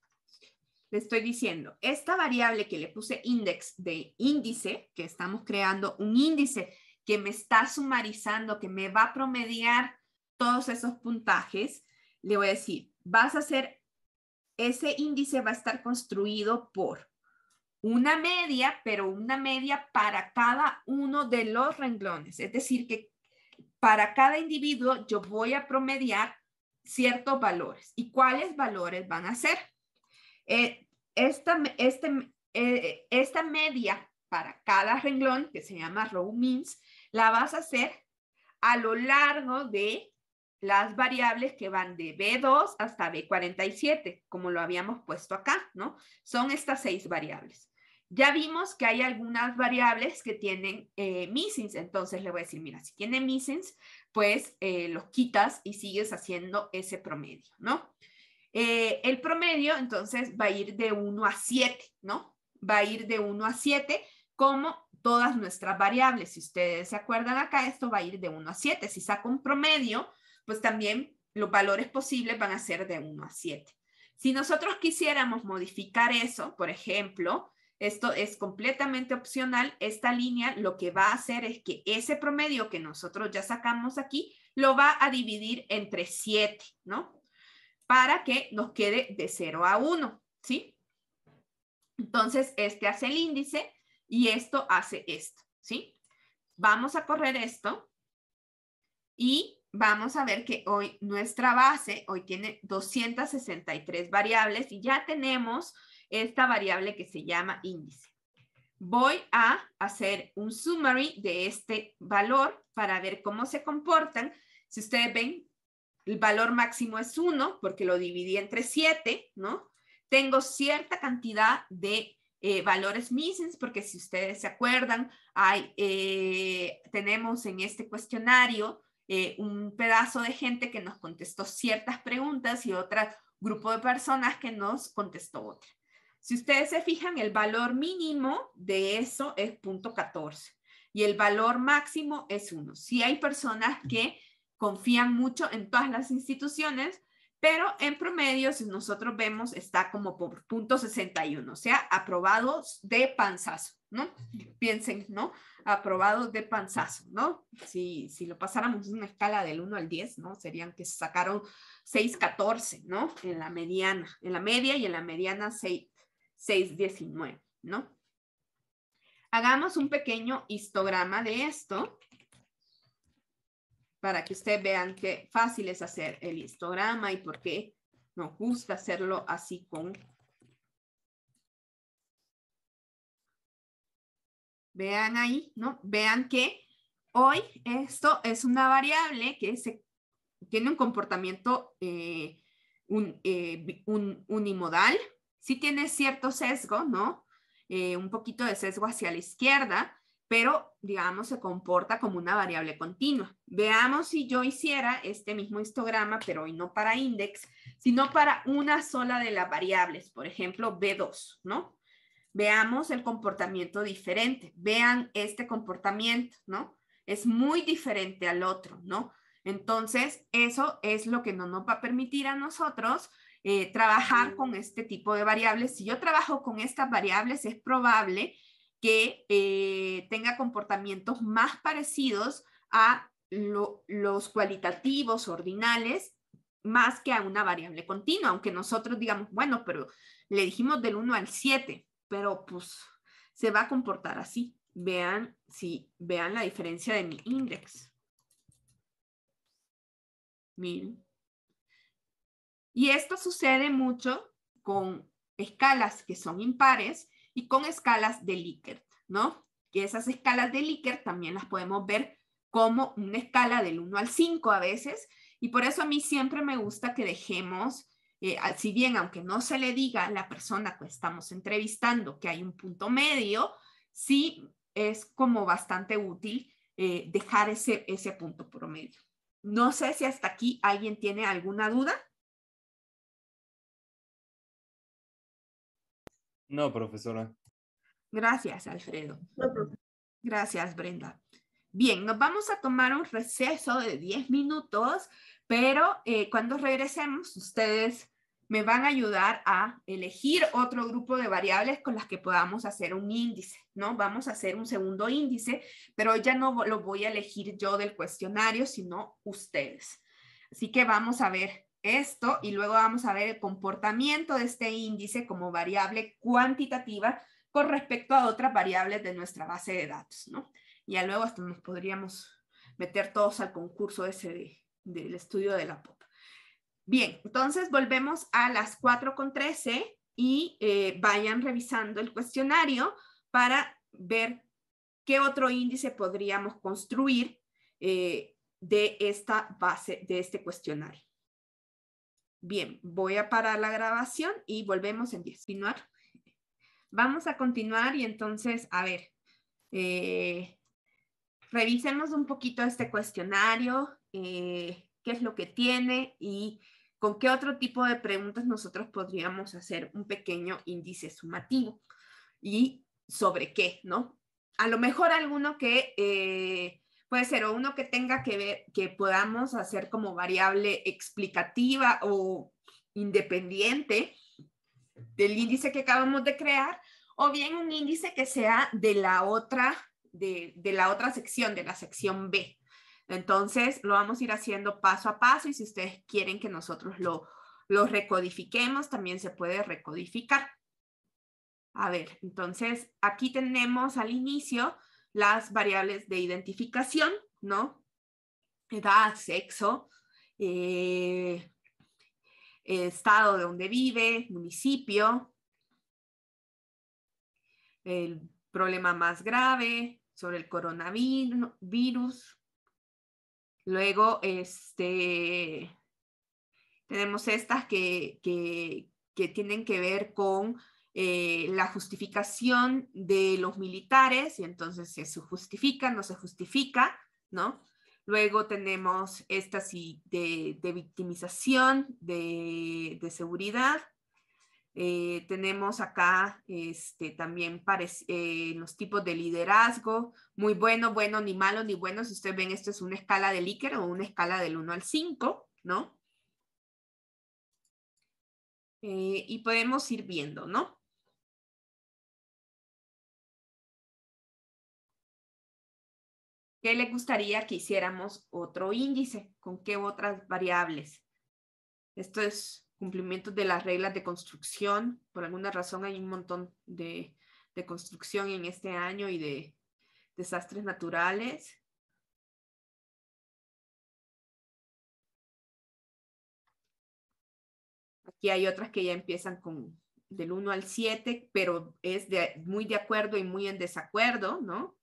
Le estoy diciendo, esta variable que le puse index de índice, que estamos creando un índice que me está sumarizando, que me va a promediar todos esos puntajes, le voy a decir, vas a hacer, ese índice va a estar construido por una media, pero una media para cada uno de los renglones. Es decir, que para cada individuo yo voy a promediar ciertos valores. ¿Y cuáles valores van a ser? Esta media para cada renglón, que se llama row means, la vas a hacer a lo largo de las variables que van de B2 hasta B47, como lo habíamos puesto acá, ¿no? Son estas 6 variables. Ya vimos que hay algunas variables que tienen missings, entonces le voy a decir, mira, si tiene missings, pues los quitas y sigues haciendo ese promedio, ¿no? El promedio, entonces, va a ir de 1 a 7, ¿no? Va a ir de 1 a 7 como todas nuestras variables. Si ustedes se acuerdan acá, esto va a ir de 1 a 7. Si saco un promedio, pues también los valores posibles van a ser de 1 a 7. Si nosotros quisiéramos modificar eso, por ejemplo, esto es completamente opcional. Esta línea lo que va a hacer es que ese promedio que nosotros ya sacamos aquí, lo va a dividir entre 7, ¿no? Para que nos quede de 0 a 1, ¿sí? Entonces, este hace el índice y esto hace esto, ¿sí? Vamos a correr esto y vamos a ver que hoy nuestra base, hoy tiene 263 variables y ya tenemos esta variable que se llama índice. Voy a hacer un summary de este valor para ver cómo se comportan. Si ustedes ven, el valor máximo es 1 porque lo dividí entre 7, ¿no? Tengo cierta cantidad de valores missings porque si ustedes se acuerdan, tenemos en este cuestionario un pedazo de gente que nos contestó ciertas preguntas y otro grupo de personas que nos contestó otra. Si ustedes se fijan, el valor mínimo de eso es 0.14 y el valor máximo es 1. Si hay personas que confían mucho en todas las instituciones, pero en promedio, si nosotros vemos, está como por 0.61, o sea, aprobados de panzazo, ¿no? Piensen, ¿no? Aprobados de panzazo, ¿no? Si lo pasáramos en una escala del 1 al 10, ¿no? Serían que sacaron 6.14, ¿no? En la mediana, en la media y en la mediana 6.19, ¿no? Hagamos un pequeño histograma de esto para que ustedes vean qué fácil es hacer el histograma y por qué nos gusta hacerlo así con... Vean ahí, ¿no? Vean que hoy esto es una variable que tiene un comportamiento unimodal, sí tiene cierto sesgo, ¿no? Un poquito de sesgo hacia la izquierda, pero digamos se comporta como una variable continua. Veamos si yo hiciera este mismo histograma, pero hoy no para index, sino para una sola de las variables, por ejemplo, B2, ¿no? Veamos el comportamiento diferente. Vean este comportamiento, ¿no? Es muy diferente al otro, ¿no? Entonces, eso es lo que no nos va a permitir a nosotros trabajar con este tipo de variables. Si yo trabajo con estas variables, es probable que tenga comportamientos más parecidos a los cualitativos ordinales más que a una variable continua, aunque nosotros digamos, bueno, pero le dijimos del 1 al 7, pero pues se va a comportar así. Vean, vean la diferencia de mi index. Miren. Y esto sucede mucho con escalas que son impares y con escalas de Likert, ¿no? Que esas escalas de Likert también las podemos ver como una escala del 1 al 5 a veces, y por eso a mí siempre me gusta que dejemos, si bien aunque no se le diga a la persona que estamos entrevistando que hay un punto medio, sí es como bastante útil dejar ese punto promedio. No sé si hasta aquí alguien tiene alguna duda. No, profesora. Gracias, Alfredo. Gracias, Brenda. Bien, nos vamos a tomar un receso de 10 minutos, pero cuando regresemos, ustedes me van a ayudar a elegir otro grupo de variables con las que podamos hacer un índice, ¿no? Vamos a hacer un segundo índice, pero ya no lo voy a elegir yo del cuestionario, sino ustedes. Así que vamos a ver esto y luego vamos a ver el comportamiento de este índice como variable cuantitativa con respecto a otras variables de nuestra base de datos, ¿no? Y ya luego hasta nos podríamos meter todos al concurso ese del estudio de la POP. Bien, entonces volvemos a las 4:13 y vayan revisando el cuestionario para ver qué otro índice podríamos construir de esta base, de este cuestionario. Bien, voy a parar la grabación y volvemos en 10. Continuar. Vamos a continuar y entonces, a ver, revisemos un poquito este cuestionario, qué es lo que tiene y con qué otro tipo de preguntas nosotros podríamos hacer un pequeño índice sumativo y sobre qué, ¿no? A lo mejor alguno que puede ser o uno que tenga que ver, que podamos hacer como variable explicativa o independiente del índice que acabamos de crear, o bien un índice que sea de la otra sección, de la sección B. Entonces, lo vamos a ir haciendo paso a paso y si ustedes quieren que nosotros lo recodifiquemos, también se puede recodificar. A ver, entonces, aquí tenemos al inicio las variables de identificación, ¿no? Edad, sexo, estado de donde vive, municipio, el problema más grave sobre el coronavirus. Luego, tenemos estas que tienen que ver con la justificación de los militares, y entonces se justifica, no se justifica, ¿no? Luego tenemos estas de victimización, de seguridad. Tenemos acá también los tipos de liderazgo, muy bueno, bueno, ni malo, ni bueno. Si ustedes ven, esto es una escala de Likert o una escala del 1 al 5, ¿no? Y podemos ir viendo, ¿no? ¿Qué le gustaría que hiciéramos otro índice? ¿Con qué otras variables? Esto es cumplimiento de las reglas de construcción. Por alguna razón hay un montón de construcción en este año y de desastres naturales. Aquí hay otras que ya empiezan con del 1 al 7, pero es muy de acuerdo y muy en desacuerdo, ¿no?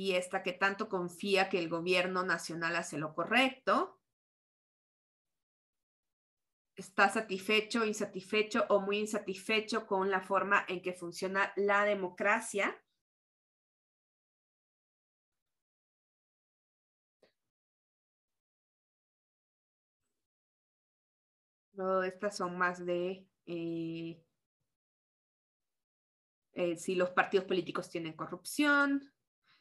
Aquí está, que tanto confía que el gobierno nacional hace lo correcto. Está satisfecho, insatisfecho o muy insatisfecho con la forma en que funciona la democracia. Luego estas son más de si los partidos políticos tienen corrupción.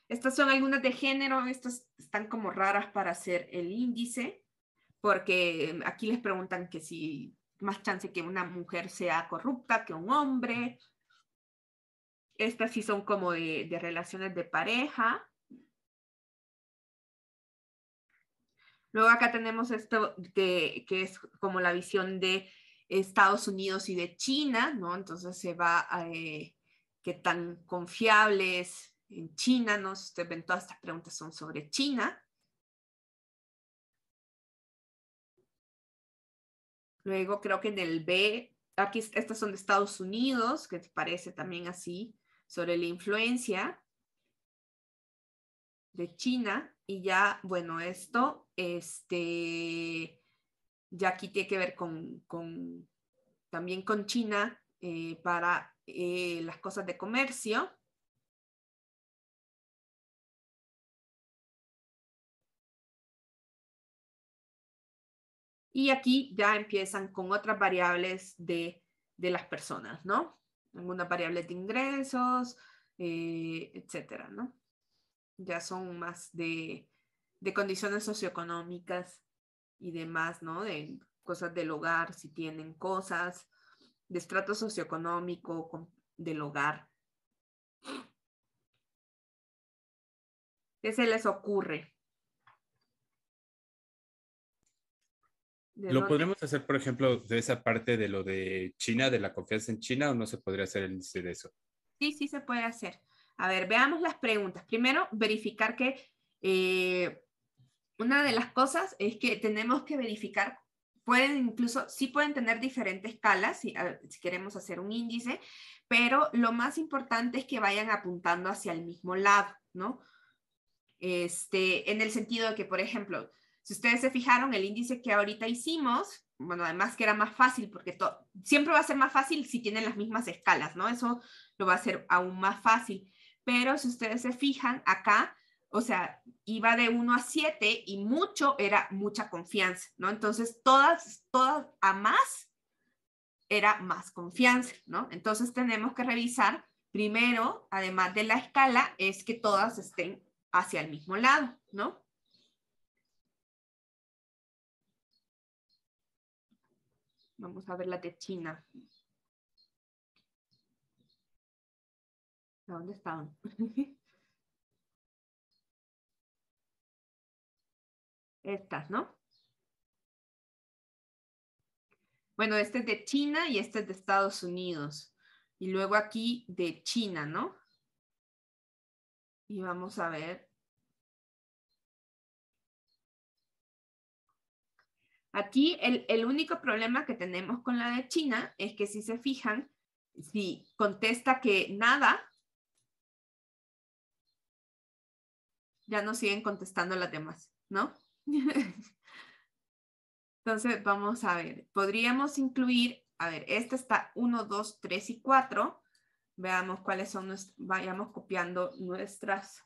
Estas son algunas de género, estas están como raras para hacer el índice, porque aquí les preguntan que si más chance que una mujer sea corrupta que un hombre. Estas sí son como de relaciones de pareja. Luego acá tenemos esto que es como la visión de Estados Unidos y de China, ¿no? Entonces se va a qué tan confiables en China, ¿no? Si ustedes ven, todas estas preguntas son sobre China. Luego creo que en el B, aquí estas son de Estados Unidos, que parece también así, sobre la influencia de China. Y ya, bueno, esto, ya aquí tiene que ver también con China para las cosas de comercio. Y aquí ya empiezan con otras variables de las personas, ¿no? Algunas variables de ingresos, etcétera, ¿no? Ya son más de condiciones socioeconómicas y demás, ¿no? De cosas del hogar, si tienen cosas, de estrato socioeconómico del hogar. ¿Qué se les ocurre? ¿Lo podremos hacer, por ejemplo, de esa parte de lo de China, de la confianza en China, o no se podría hacer el índice de eso? Sí, sí se puede hacer. A ver, veamos las preguntas. Primero, verificar que una de las cosas es que tenemos que verificar, sí pueden tener diferentes escalas si queremos hacer un índice, pero lo más importante es que vayan apuntando hacia el mismo lado, ¿no? En el sentido de que, por ejemplo, si ustedes se fijaron, el índice que ahorita hicimos, bueno, además que era más fácil, porque siempre va a ser más fácil si tienen las mismas escalas, ¿no? Eso lo va a hacer aún más fácil. Pero si ustedes se fijan acá, o sea, iba de 1 a 7 y mucho era mucha confianza, ¿no? Entonces, todas a más era más confianza, ¿no? Entonces, tenemos que revisar primero, además de la escala, es que todas estén hacia el mismo lado, ¿no? Vamos a ver la de China. ¿A dónde estaban? Estas, ¿no? Bueno, este es de China y este es de Estados Unidos. Y luego aquí de China, ¿no? Y vamos a ver. Aquí el único problema que tenemos con la de China es que si se fijan, si contesta que nada, ya no siguen contestando las demás, ¿no? Entonces, vamos a ver. Podríamos incluir, a ver, esta está 1, 2, 3 y 4. Veamos cuáles son, vayamos copiando nuestras.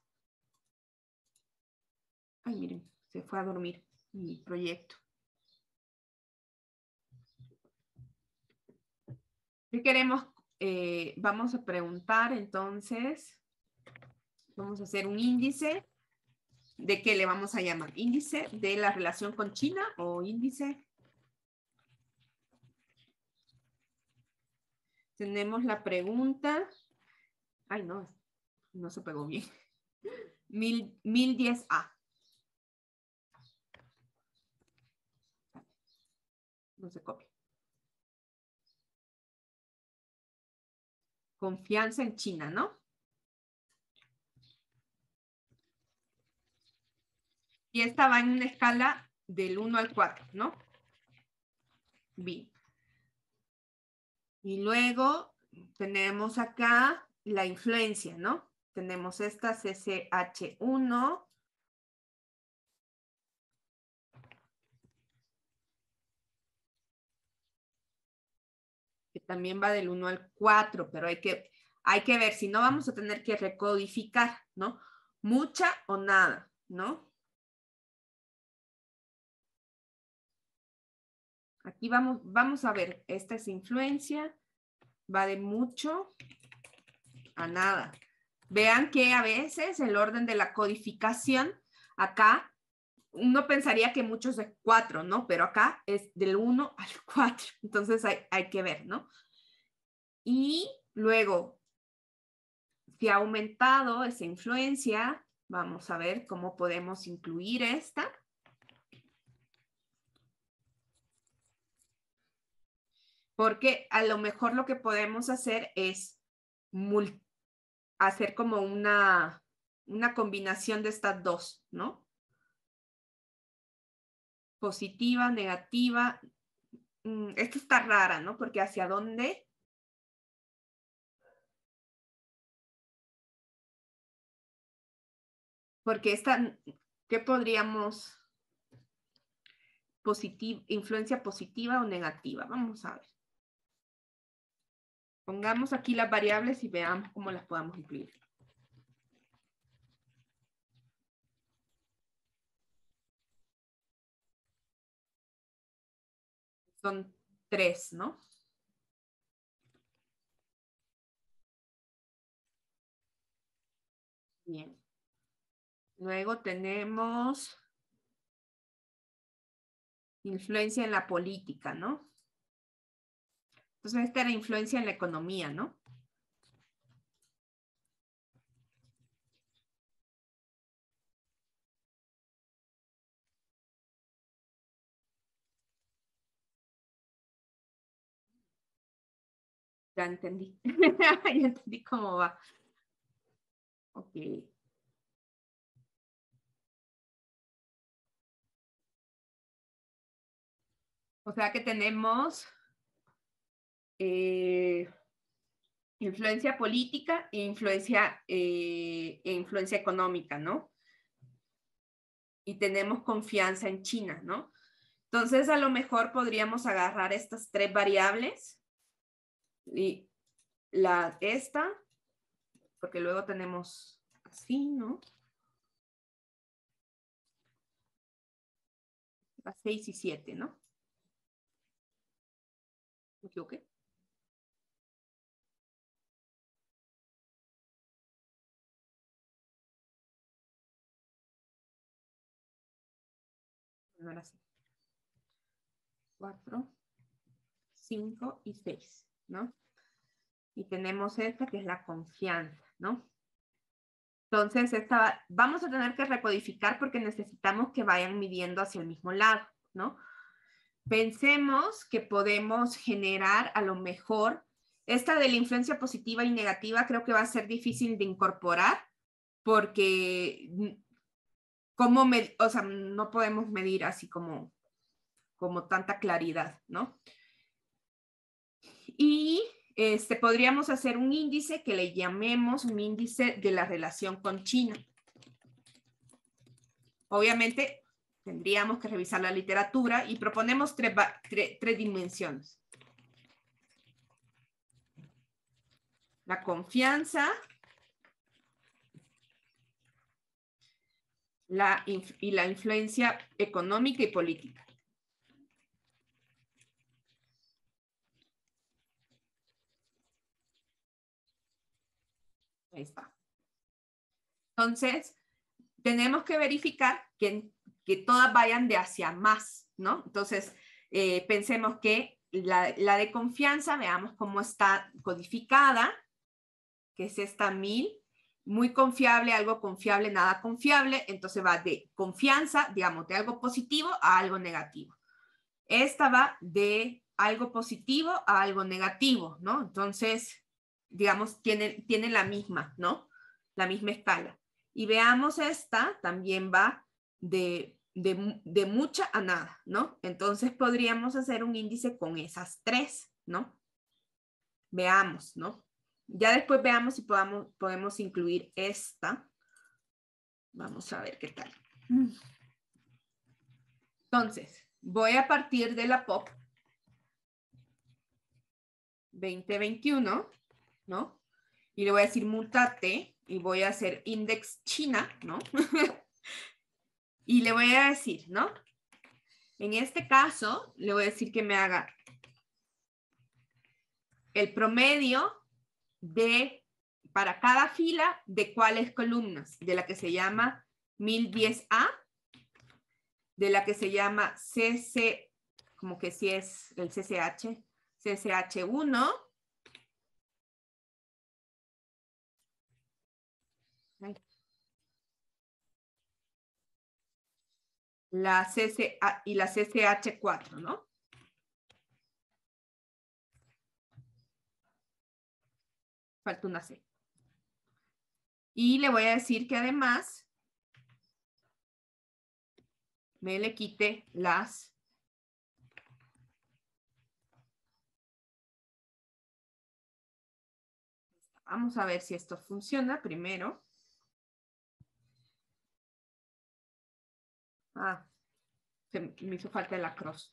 Ay, miren, se fue a dormir mi proyecto. ¿Qué queremos? Vamos a preguntar, entonces, vamos a hacer un índice. ¿De qué le vamos a llamar? ¿Índice de la relación con China o índice? Tenemos la pregunta. Ay, no se pegó bien. 1010A. No se copia. Confianza en China, ¿no? Y esta va en una escala del 1 al 4, ¿no? Bien. Y luego tenemos acá la influencia, ¿no? tenemos esta CCH1. Que también va del 1 al 4, pero hay que ver, si no vamos a tener que recodificar, ¿no? Mucha o nada, ¿no? Aquí vamos a ver, esta es influencia, va de mucho a nada. Vean que a veces el orden de la codificación, acá, uno pensaría que muchos de 4, ¿no? Pero acá es del 1 al 4, entonces hay que ver, ¿no? Y luego, si ha aumentado esa influencia, vamos a ver cómo podemos incluir esta. Porque a lo mejor lo que podemos hacer es hacer como una combinación de estas dos, ¿no? Positiva, negativa. Esto está rara, ¿no? Porque ¿hacia dónde? Porque esta, ¿qué podríamos? Influencia positiva o negativa. Vamos a ver. Pongamos aquí las variables y veamos cómo las podemos incluir. Son 3, ¿no? Bien. Luego tenemos influencia en la política, ¿no? Entonces, esta era influencia en la economía, ¿no? Ya entendí. Ya entendí cómo va. Ok. O sea que tenemos influencia política e influencia económica, ¿no? Y tenemos confianza en China, ¿no? Entonces, a lo mejor podríamos agarrar estas 3 variables y esta, porque luego tenemos así, ¿no? Las 6 y 7, ¿no? ¿Me equivoqué? No era así. 4, 5 y 6, ¿no? Y tenemos esta que es la confianza, ¿no? Entonces, vamos a tener que recodificar porque necesitamos que vayan midiendo hacia el mismo lado, ¿no? Pensemos que podemos generar a lo mejor esta de la influencia positiva y negativa, creo que va a ser difícil de incorporar porque o sea, no podemos medir así como tanta claridad, ¿no? Y podríamos hacer un índice que le llamemos un índice de la relación con China. Obviamente, tendríamos que revisar la literatura y proponemos tres dimensiones. La confianza, y la influencia económica y política. Ahí está. Entonces, tenemos que verificar que todas vayan de hacia más, ¿no? Entonces, pensemos que la de confianza, veamos cómo está codificada, que es esta 1000, muy confiable, algo confiable, nada confiable, entonces va de confianza, digamos, de algo positivo a algo negativo. Esta va de algo positivo a algo negativo, ¿no? Entonces, digamos, tiene la misma, ¿no? La misma escala. Y veamos esta, también va de mucha a nada, ¿no? Entonces podríamos hacer un índice con esas 3, ¿no? Veamos, ¿no? Ya después veamos si podemos incluir esta. Vamos a ver qué tal. Entonces, voy a partir de la POP 2021, ¿no? Y le voy a decir mutate y voy a hacer index China, ¿no? Y le voy a decir, ¿no? En este caso, le voy a decir que me haga el promedio para cada fila de cuáles columnas, de la que se llama 1010A, de la que se llama CC, como que sí es el CCH, CCH1, la CCA y la CCH4, ¿no? Falta una C. Y le voy a decir que además me le quite las vamos a ver si esto funciona primero. Ah, me hizo falta el across.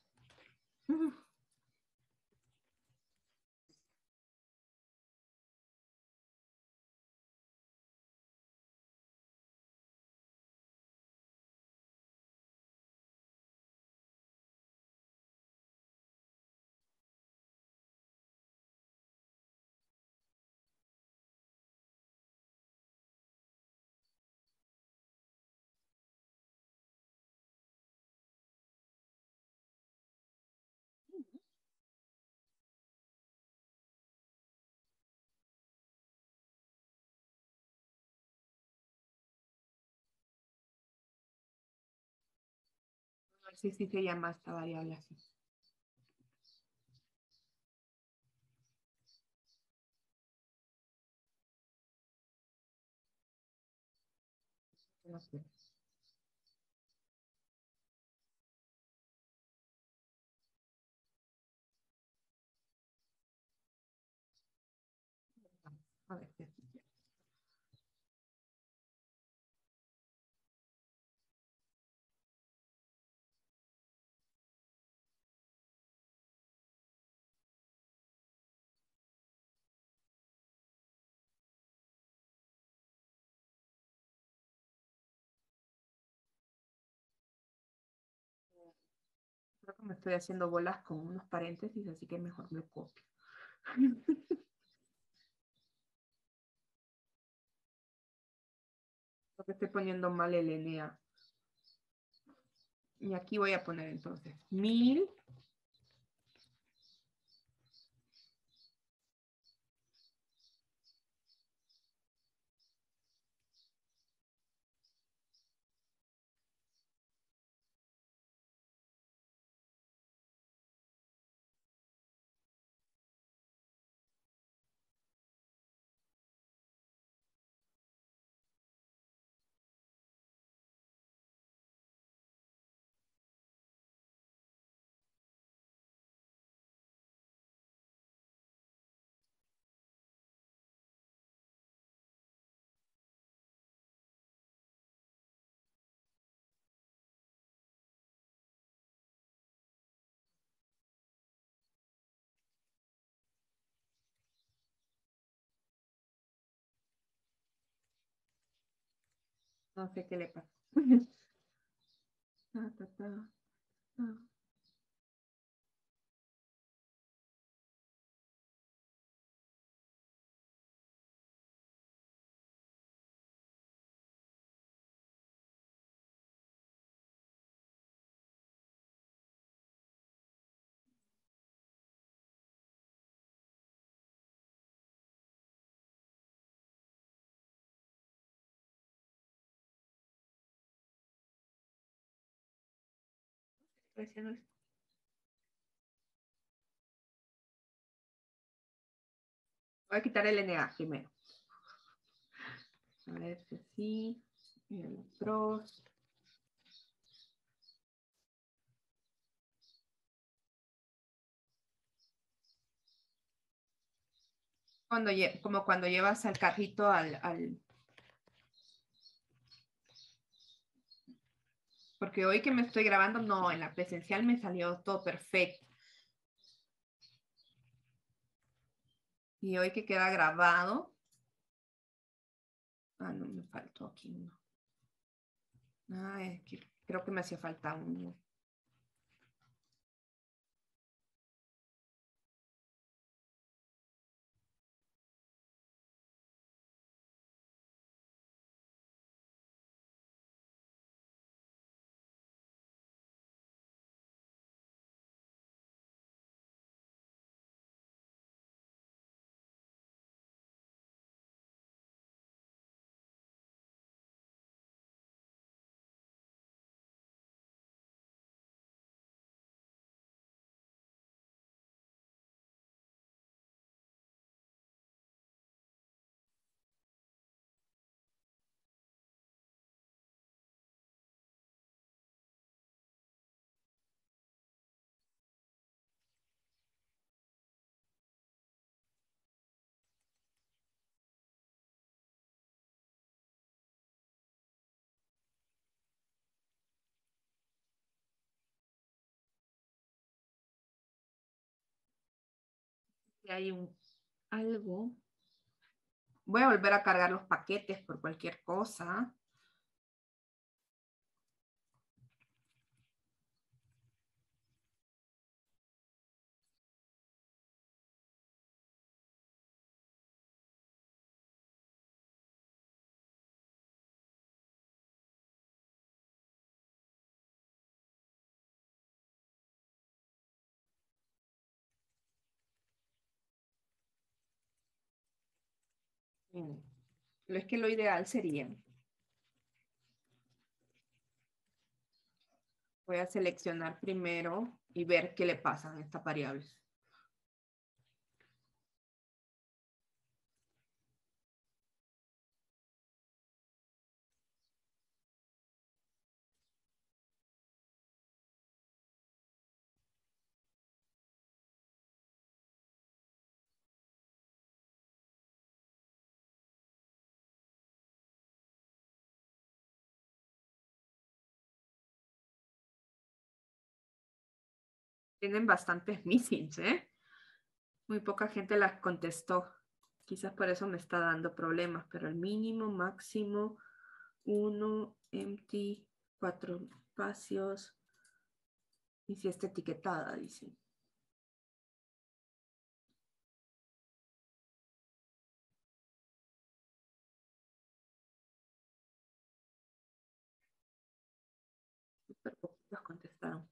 A ver si se llama esta variable así. A ver, creo que me estoy haciendo bolas con unos paréntesis, así que mejor me copio. Creo que estoy poniendo mal el NA. Y aquí voy a poner entonces 1000. No sé qué le pasa. Ta, ta, ta, ta. Estoy haciendo esto. Voy a quitar el NA primero. A ver si sí. El cross. Como cuando llevas al carrito Porque hoy que me estoy grabando, no, en la presencial me salió todo perfecto. Y hoy que queda grabado. Ah, no, me faltó aquí uno. Ah, creo que me hacía falta uno. Y hay algo. Voy a volver a cargar los paquetes por cualquier cosa. Lo es que lo ideal sería. Voy a seleccionar primero y ver qué le pasa a estas variables. Tienen bastantes missings, ¿eh? Muy poca gente las contestó. Quizás por eso me está dando problemas, pero el mínimo, máximo, 1, empty, 4 espacios. Y si está etiquetada, dice. Súper poquitos contestaron.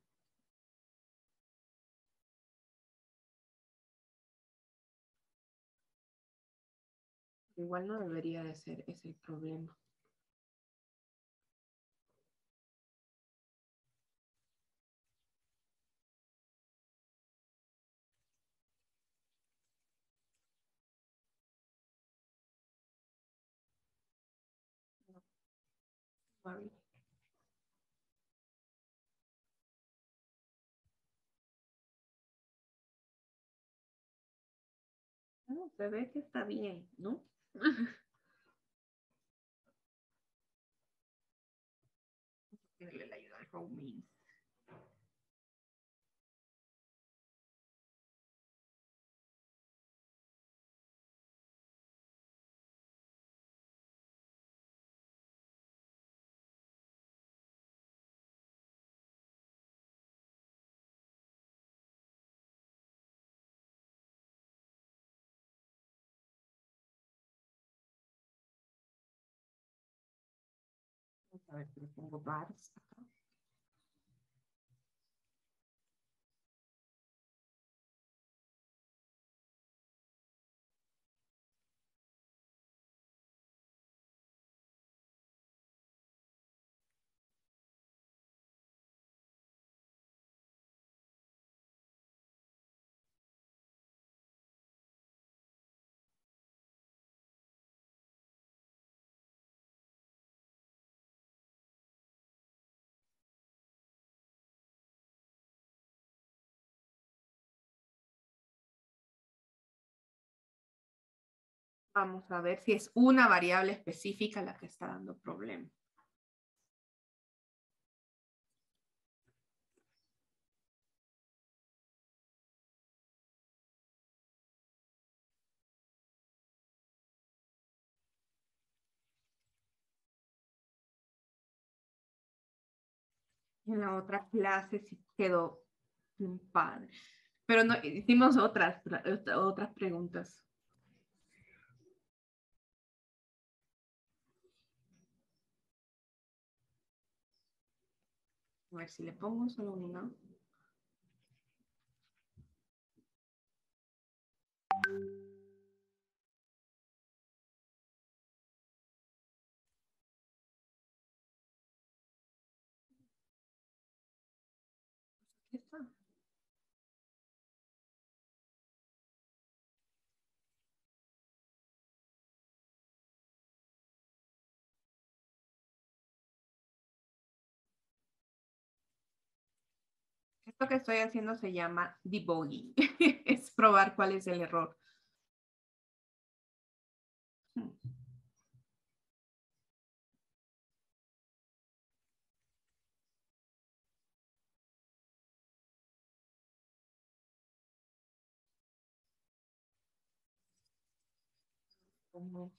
Igual no debería de ser ese el problema. Sorry. No, se ve que está bien, ¿no? Pedirle la ayuda al roaming. Vamos a ver si le pongo bars acá. Vamos a ver si es una variable específica la que está dando problema. En la otra clase sí quedó un padre. Pero no, hicimos otras preguntas. A ver si le pongo solo una. Aquí está. Esto que estoy haciendo se llama debugging. Es probar cuál es el error. Ujú.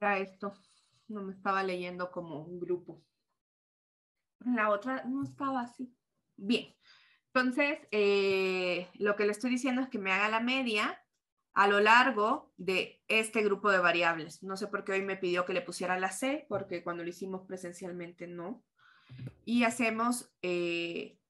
Era esto. No me estaba leyendo como un grupo. La otra no estaba así. Bien. Entonces, lo que le estoy diciendo es que me haga la media a lo largo de este grupo de variables. No sé por qué hoy me pidió que le pusiera la C, porque cuando lo hicimos presencialmente no. Y hacemos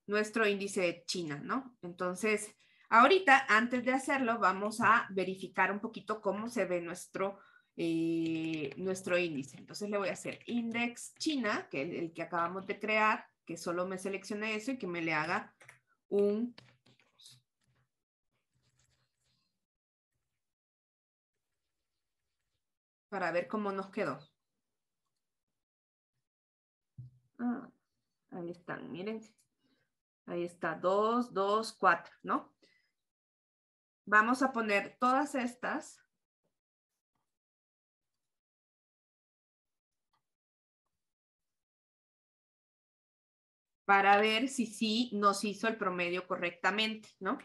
nuestro índice de China, ¿no? Entonces, ahorita, antes de hacerlo, vamos a verificar un poquito cómo se ve nuestro índice. Entonces le voy a hacer index China, que es el que acabamos de crear, que solo me seleccione eso y que me le haga un para ver cómo nos quedó. Ah, ahí están, miren. Ahí está, 2, 2, 4, ¿no? Vamos a poner todas estas para ver si sí nos hizo el promedio correctamente, ¿no?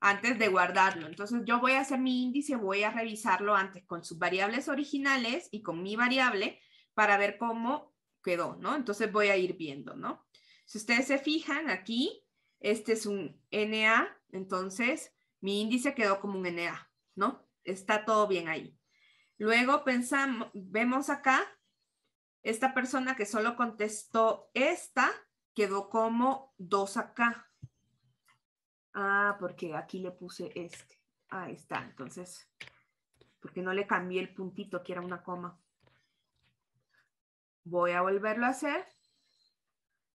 Antes de guardarlo. Entonces yo voy a hacer mi índice, voy a revisarlo antes con sus variables originales y con mi variable para ver cómo quedó, ¿no? Entonces voy a ir viendo, ¿no? Si ustedes se fijan aquí, este es un NA, entonces mi índice quedó como un NA, ¿no? Está todo bien ahí. Luego vemos acá, esta persona que solo contestó esta, quedó como 2 acá. Ah, porque aquí le puse este. Ahí está, entonces, porque no le cambié el puntito, que era una coma. Voy a volverlo a hacer.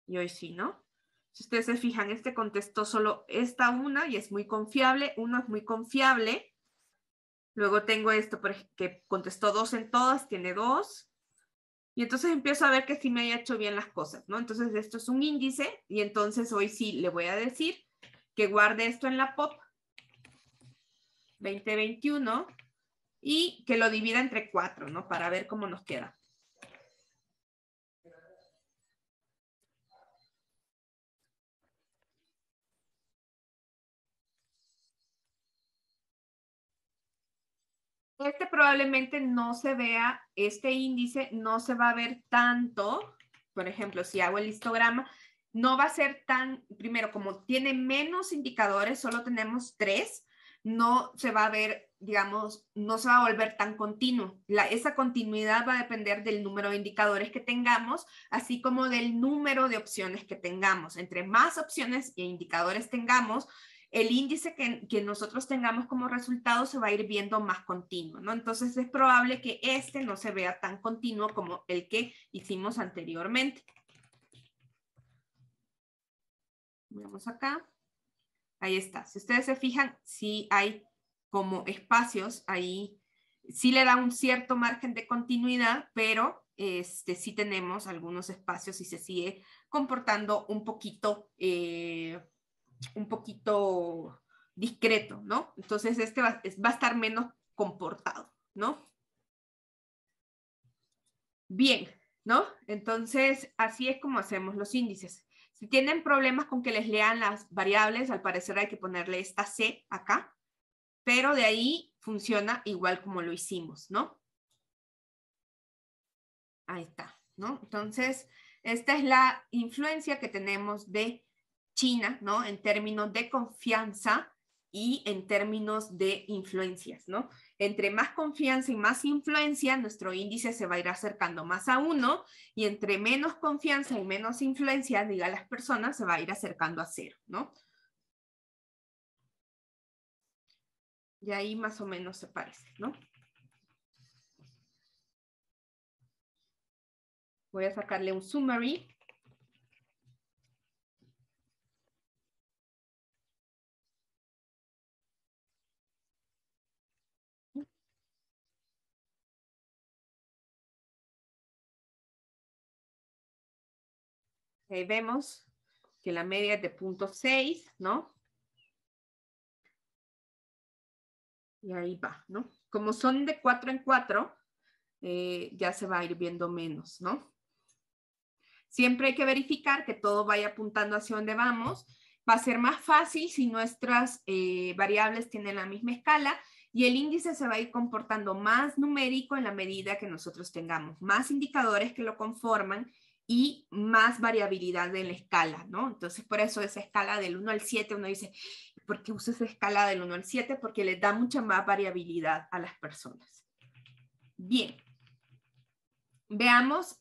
Y hoy sí, ¿no? Si ustedes se fijan, este contestó solo esta una y es muy confiable. Uno es muy confiable. Luego tengo esto que contestó 2 en todas, tiene 2. Y entonces empiezo a ver que sí me haya hecho bien las cosas, ¿no? Entonces esto es un índice y entonces hoy sí le voy a decir que guarde esto en la POP 2021 y que lo divida entre 4, ¿no? Para ver cómo nos queda. este probablemente no se vea, este índice no se va a ver tanto. Por ejemplo, si hago el histograma, no va a ser tan, primero, como tiene menos indicadores, solo tenemos 3, no se va a ver, digamos, no se va a volver tan continuo. Esa continuidad va a depender del número de indicadores que tengamos, así como del número de opciones que tengamos. Entre más opciones e indicadores tengamos, el índice que nosotros tengamos como resultado se va a ir viendo más continuo, ¿no? Entonces es probable que este no se vea tan continuo como el que hicimos anteriormente. Vemos acá. Ahí está. Si ustedes se fijan, sí hay como espacios ahí. Sí le da un cierto margen de continuidad, pero sí tenemos algunos espacios y se sigue comportando un poquito discreto, ¿no? Entonces este va a estar menos comportado, ¿no? Bien, ¿no? Entonces así es como hacemos los índices. Si tienen problemas con que les lean las variables, al parecer hay que ponerle esta C acá, pero de ahí funciona igual como lo hicimos, ¿no? Ahí está, ¿no? Entonces, esta es la influencia que tenemos de China, ¿no? En términos de confianza y en términos de influencias, ¿no? Entre más confianza y más influencia, nuestro índice se va a ir acercando más a 1, y entre menos confianza y menos influencia, diga las personas, se va a ir acercando a 0, ¿no? Y ahí más o menos se parece, ¿no? Voy a sacarle un summary. Ahí vemos que la media es de 0.6, ¿no? Y ahí va, ¿no? Como son de 4 en 4, ya se va a ir viendo menos, ¿no? Siempre hay que verificar que todo vaya apuntando hacia donde vamos. Va a ser más fácil si nuestras variables tienen la misma escala, y el índice se va a ir comportando más numérico en la medida que nosotros tengamos más indicadores que lo conforman y más variabilidad en la escala, ¿no? Entonces, por eso esa escala del 1 al 7, uno dice, ¿por qué uso esa escala del 1 al 7? Porque le da mucha más variabilidad a las personas. Bien. Veamos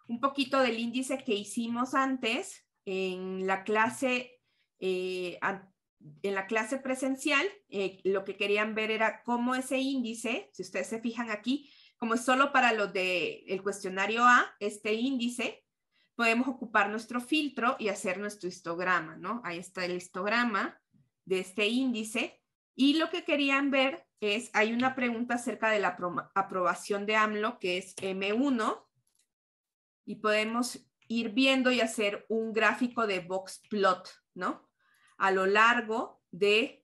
un poquito del índice que hicimos antes en la clase presencial. Lo que querían ver era cómo ese índice, si ustedes se fijan aquí, como es solo para los del cuestionario A, este índice, podemos ocupar nuestro filtro y hacer nuestro histograma, ¿no? Ahí está el histograma de este índice. Y lo que querían ver es, hay una pregunta acerca de la aprobación de AMLO, que es M1, y podemos ir viendo y hacer un gráfico de box plot, ¿no? A lo largo de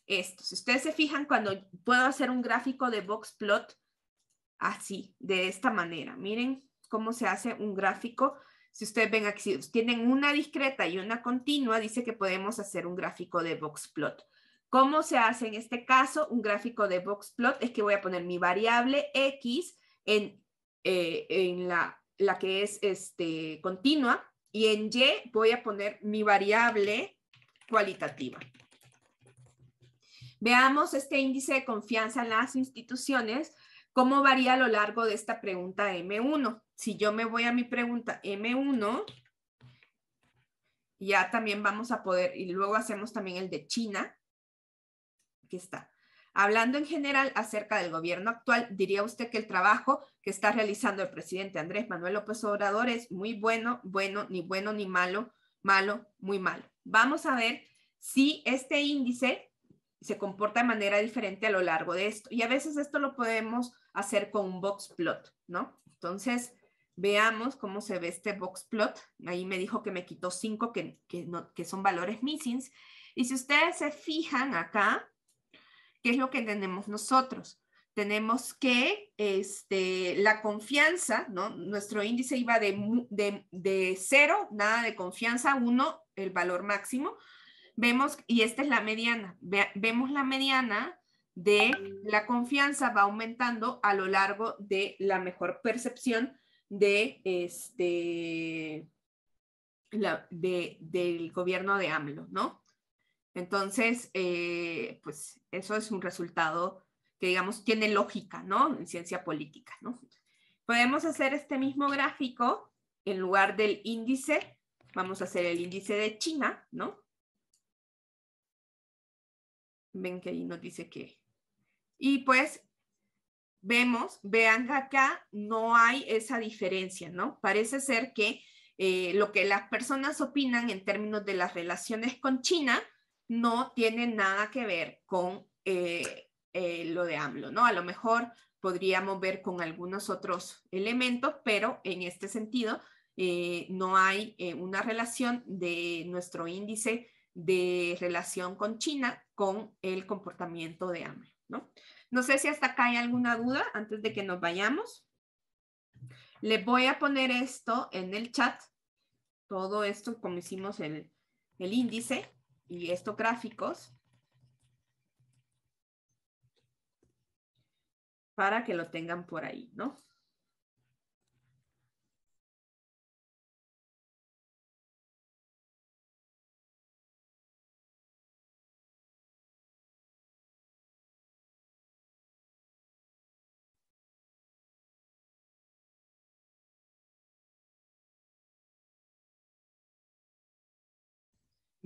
esto. Si ustedes se fijan, cuando puedo hacer un gráfico de box plot, así, de esta manera. Miren cómo se hace un gráfico. Si ustedes ven aquí, si tienen una discreta y una continua, dice que podemos hacer un gráfico de box plot. ¿Cómo se hace en este caso un gráfico de box plot? Es que voy a poner mi variable X en la que es continua, y en Y voy a poner mi variable cualitativa. Veamos este índice de confianza en las instituciones, cómo varía a lo largo de esta pregunta M1. Si yo me voy a mi pregunta M1, ya también vamos a poder, y luego hacemos también el de China. Aquí está. Hablando en general acerca del gobierno actual, diría usted que el trabajo que está realizando el presidente Andrés Manuel López Obrador es muy bueno, ni malo, malo, muy malo. Vamos a ver si este índice se comporta de manera diferente a lo largo de esto. Y a veces esto lo podemos hacer con un box plot, ¿no? Entonces, veamos cómo se ve este box plot. Ahí me dijo que me quitó 5 que son valores missings. Y si ustedes se fijan acá, ¿qué es lo que tenemos nosotros? Tenemos que la confianza, ¿no? Nuestro índice iba de 0, nada de confianza, 1, el valor máximo. Vemos, y esta es la mediana, vemos la mediana de la confianza va aumentando a lo largo de la mejor percepción de del gobierno de AMLO, ¿no? Entonces, pues eso es un resultado que, digamos, tiene lógica, ¿no? En ciencia política, ¿no? Podemos hacer este mismo gráfico en lugar del índice. Vamos a hacer el índice de China, ¿no? Ven que ahí nos dice que... Y pues vean que acá no hay esa diferencia, ¿no? Parece ser que lo que las personas opinan en términos de las relaciones con China no tiene nada que ver con lo de AMLO, ¿no? A lo mejor podríamos ver con algunos otros elementos, pero en este sentido no hay una relación de nuestro índice de relación con China con el comportamiento de AMLO, ¿no? No sé si hasta acá hay alguna duda antes de que nos vayamos. Les voy a poner esto en el chat, todo esto como hicimos el índice y estos gráficos, para que lo tengan por ahí, ¿no?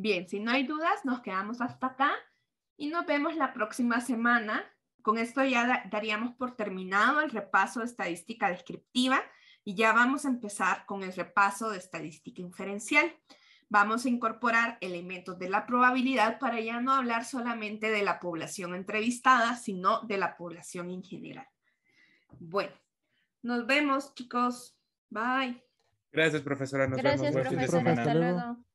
Bien, si no hay dudas, nos quedamos hasta acá y nos vemos la próxima semana. Con esto ya daríamos por terminado el repaso de estadística descriptiva y ya vamos a empezar con el repaso de estadística inferencial. Vamos a incorporar elementos de la probabilidad para ya no hablar solamente de la población entrevistada, sino de la población en general. Bueno, nos vemos, chicos. Bye. Gracias, profesora. Nos Gracias, vemos. Buen fin de profesora. semana. Hasta luego.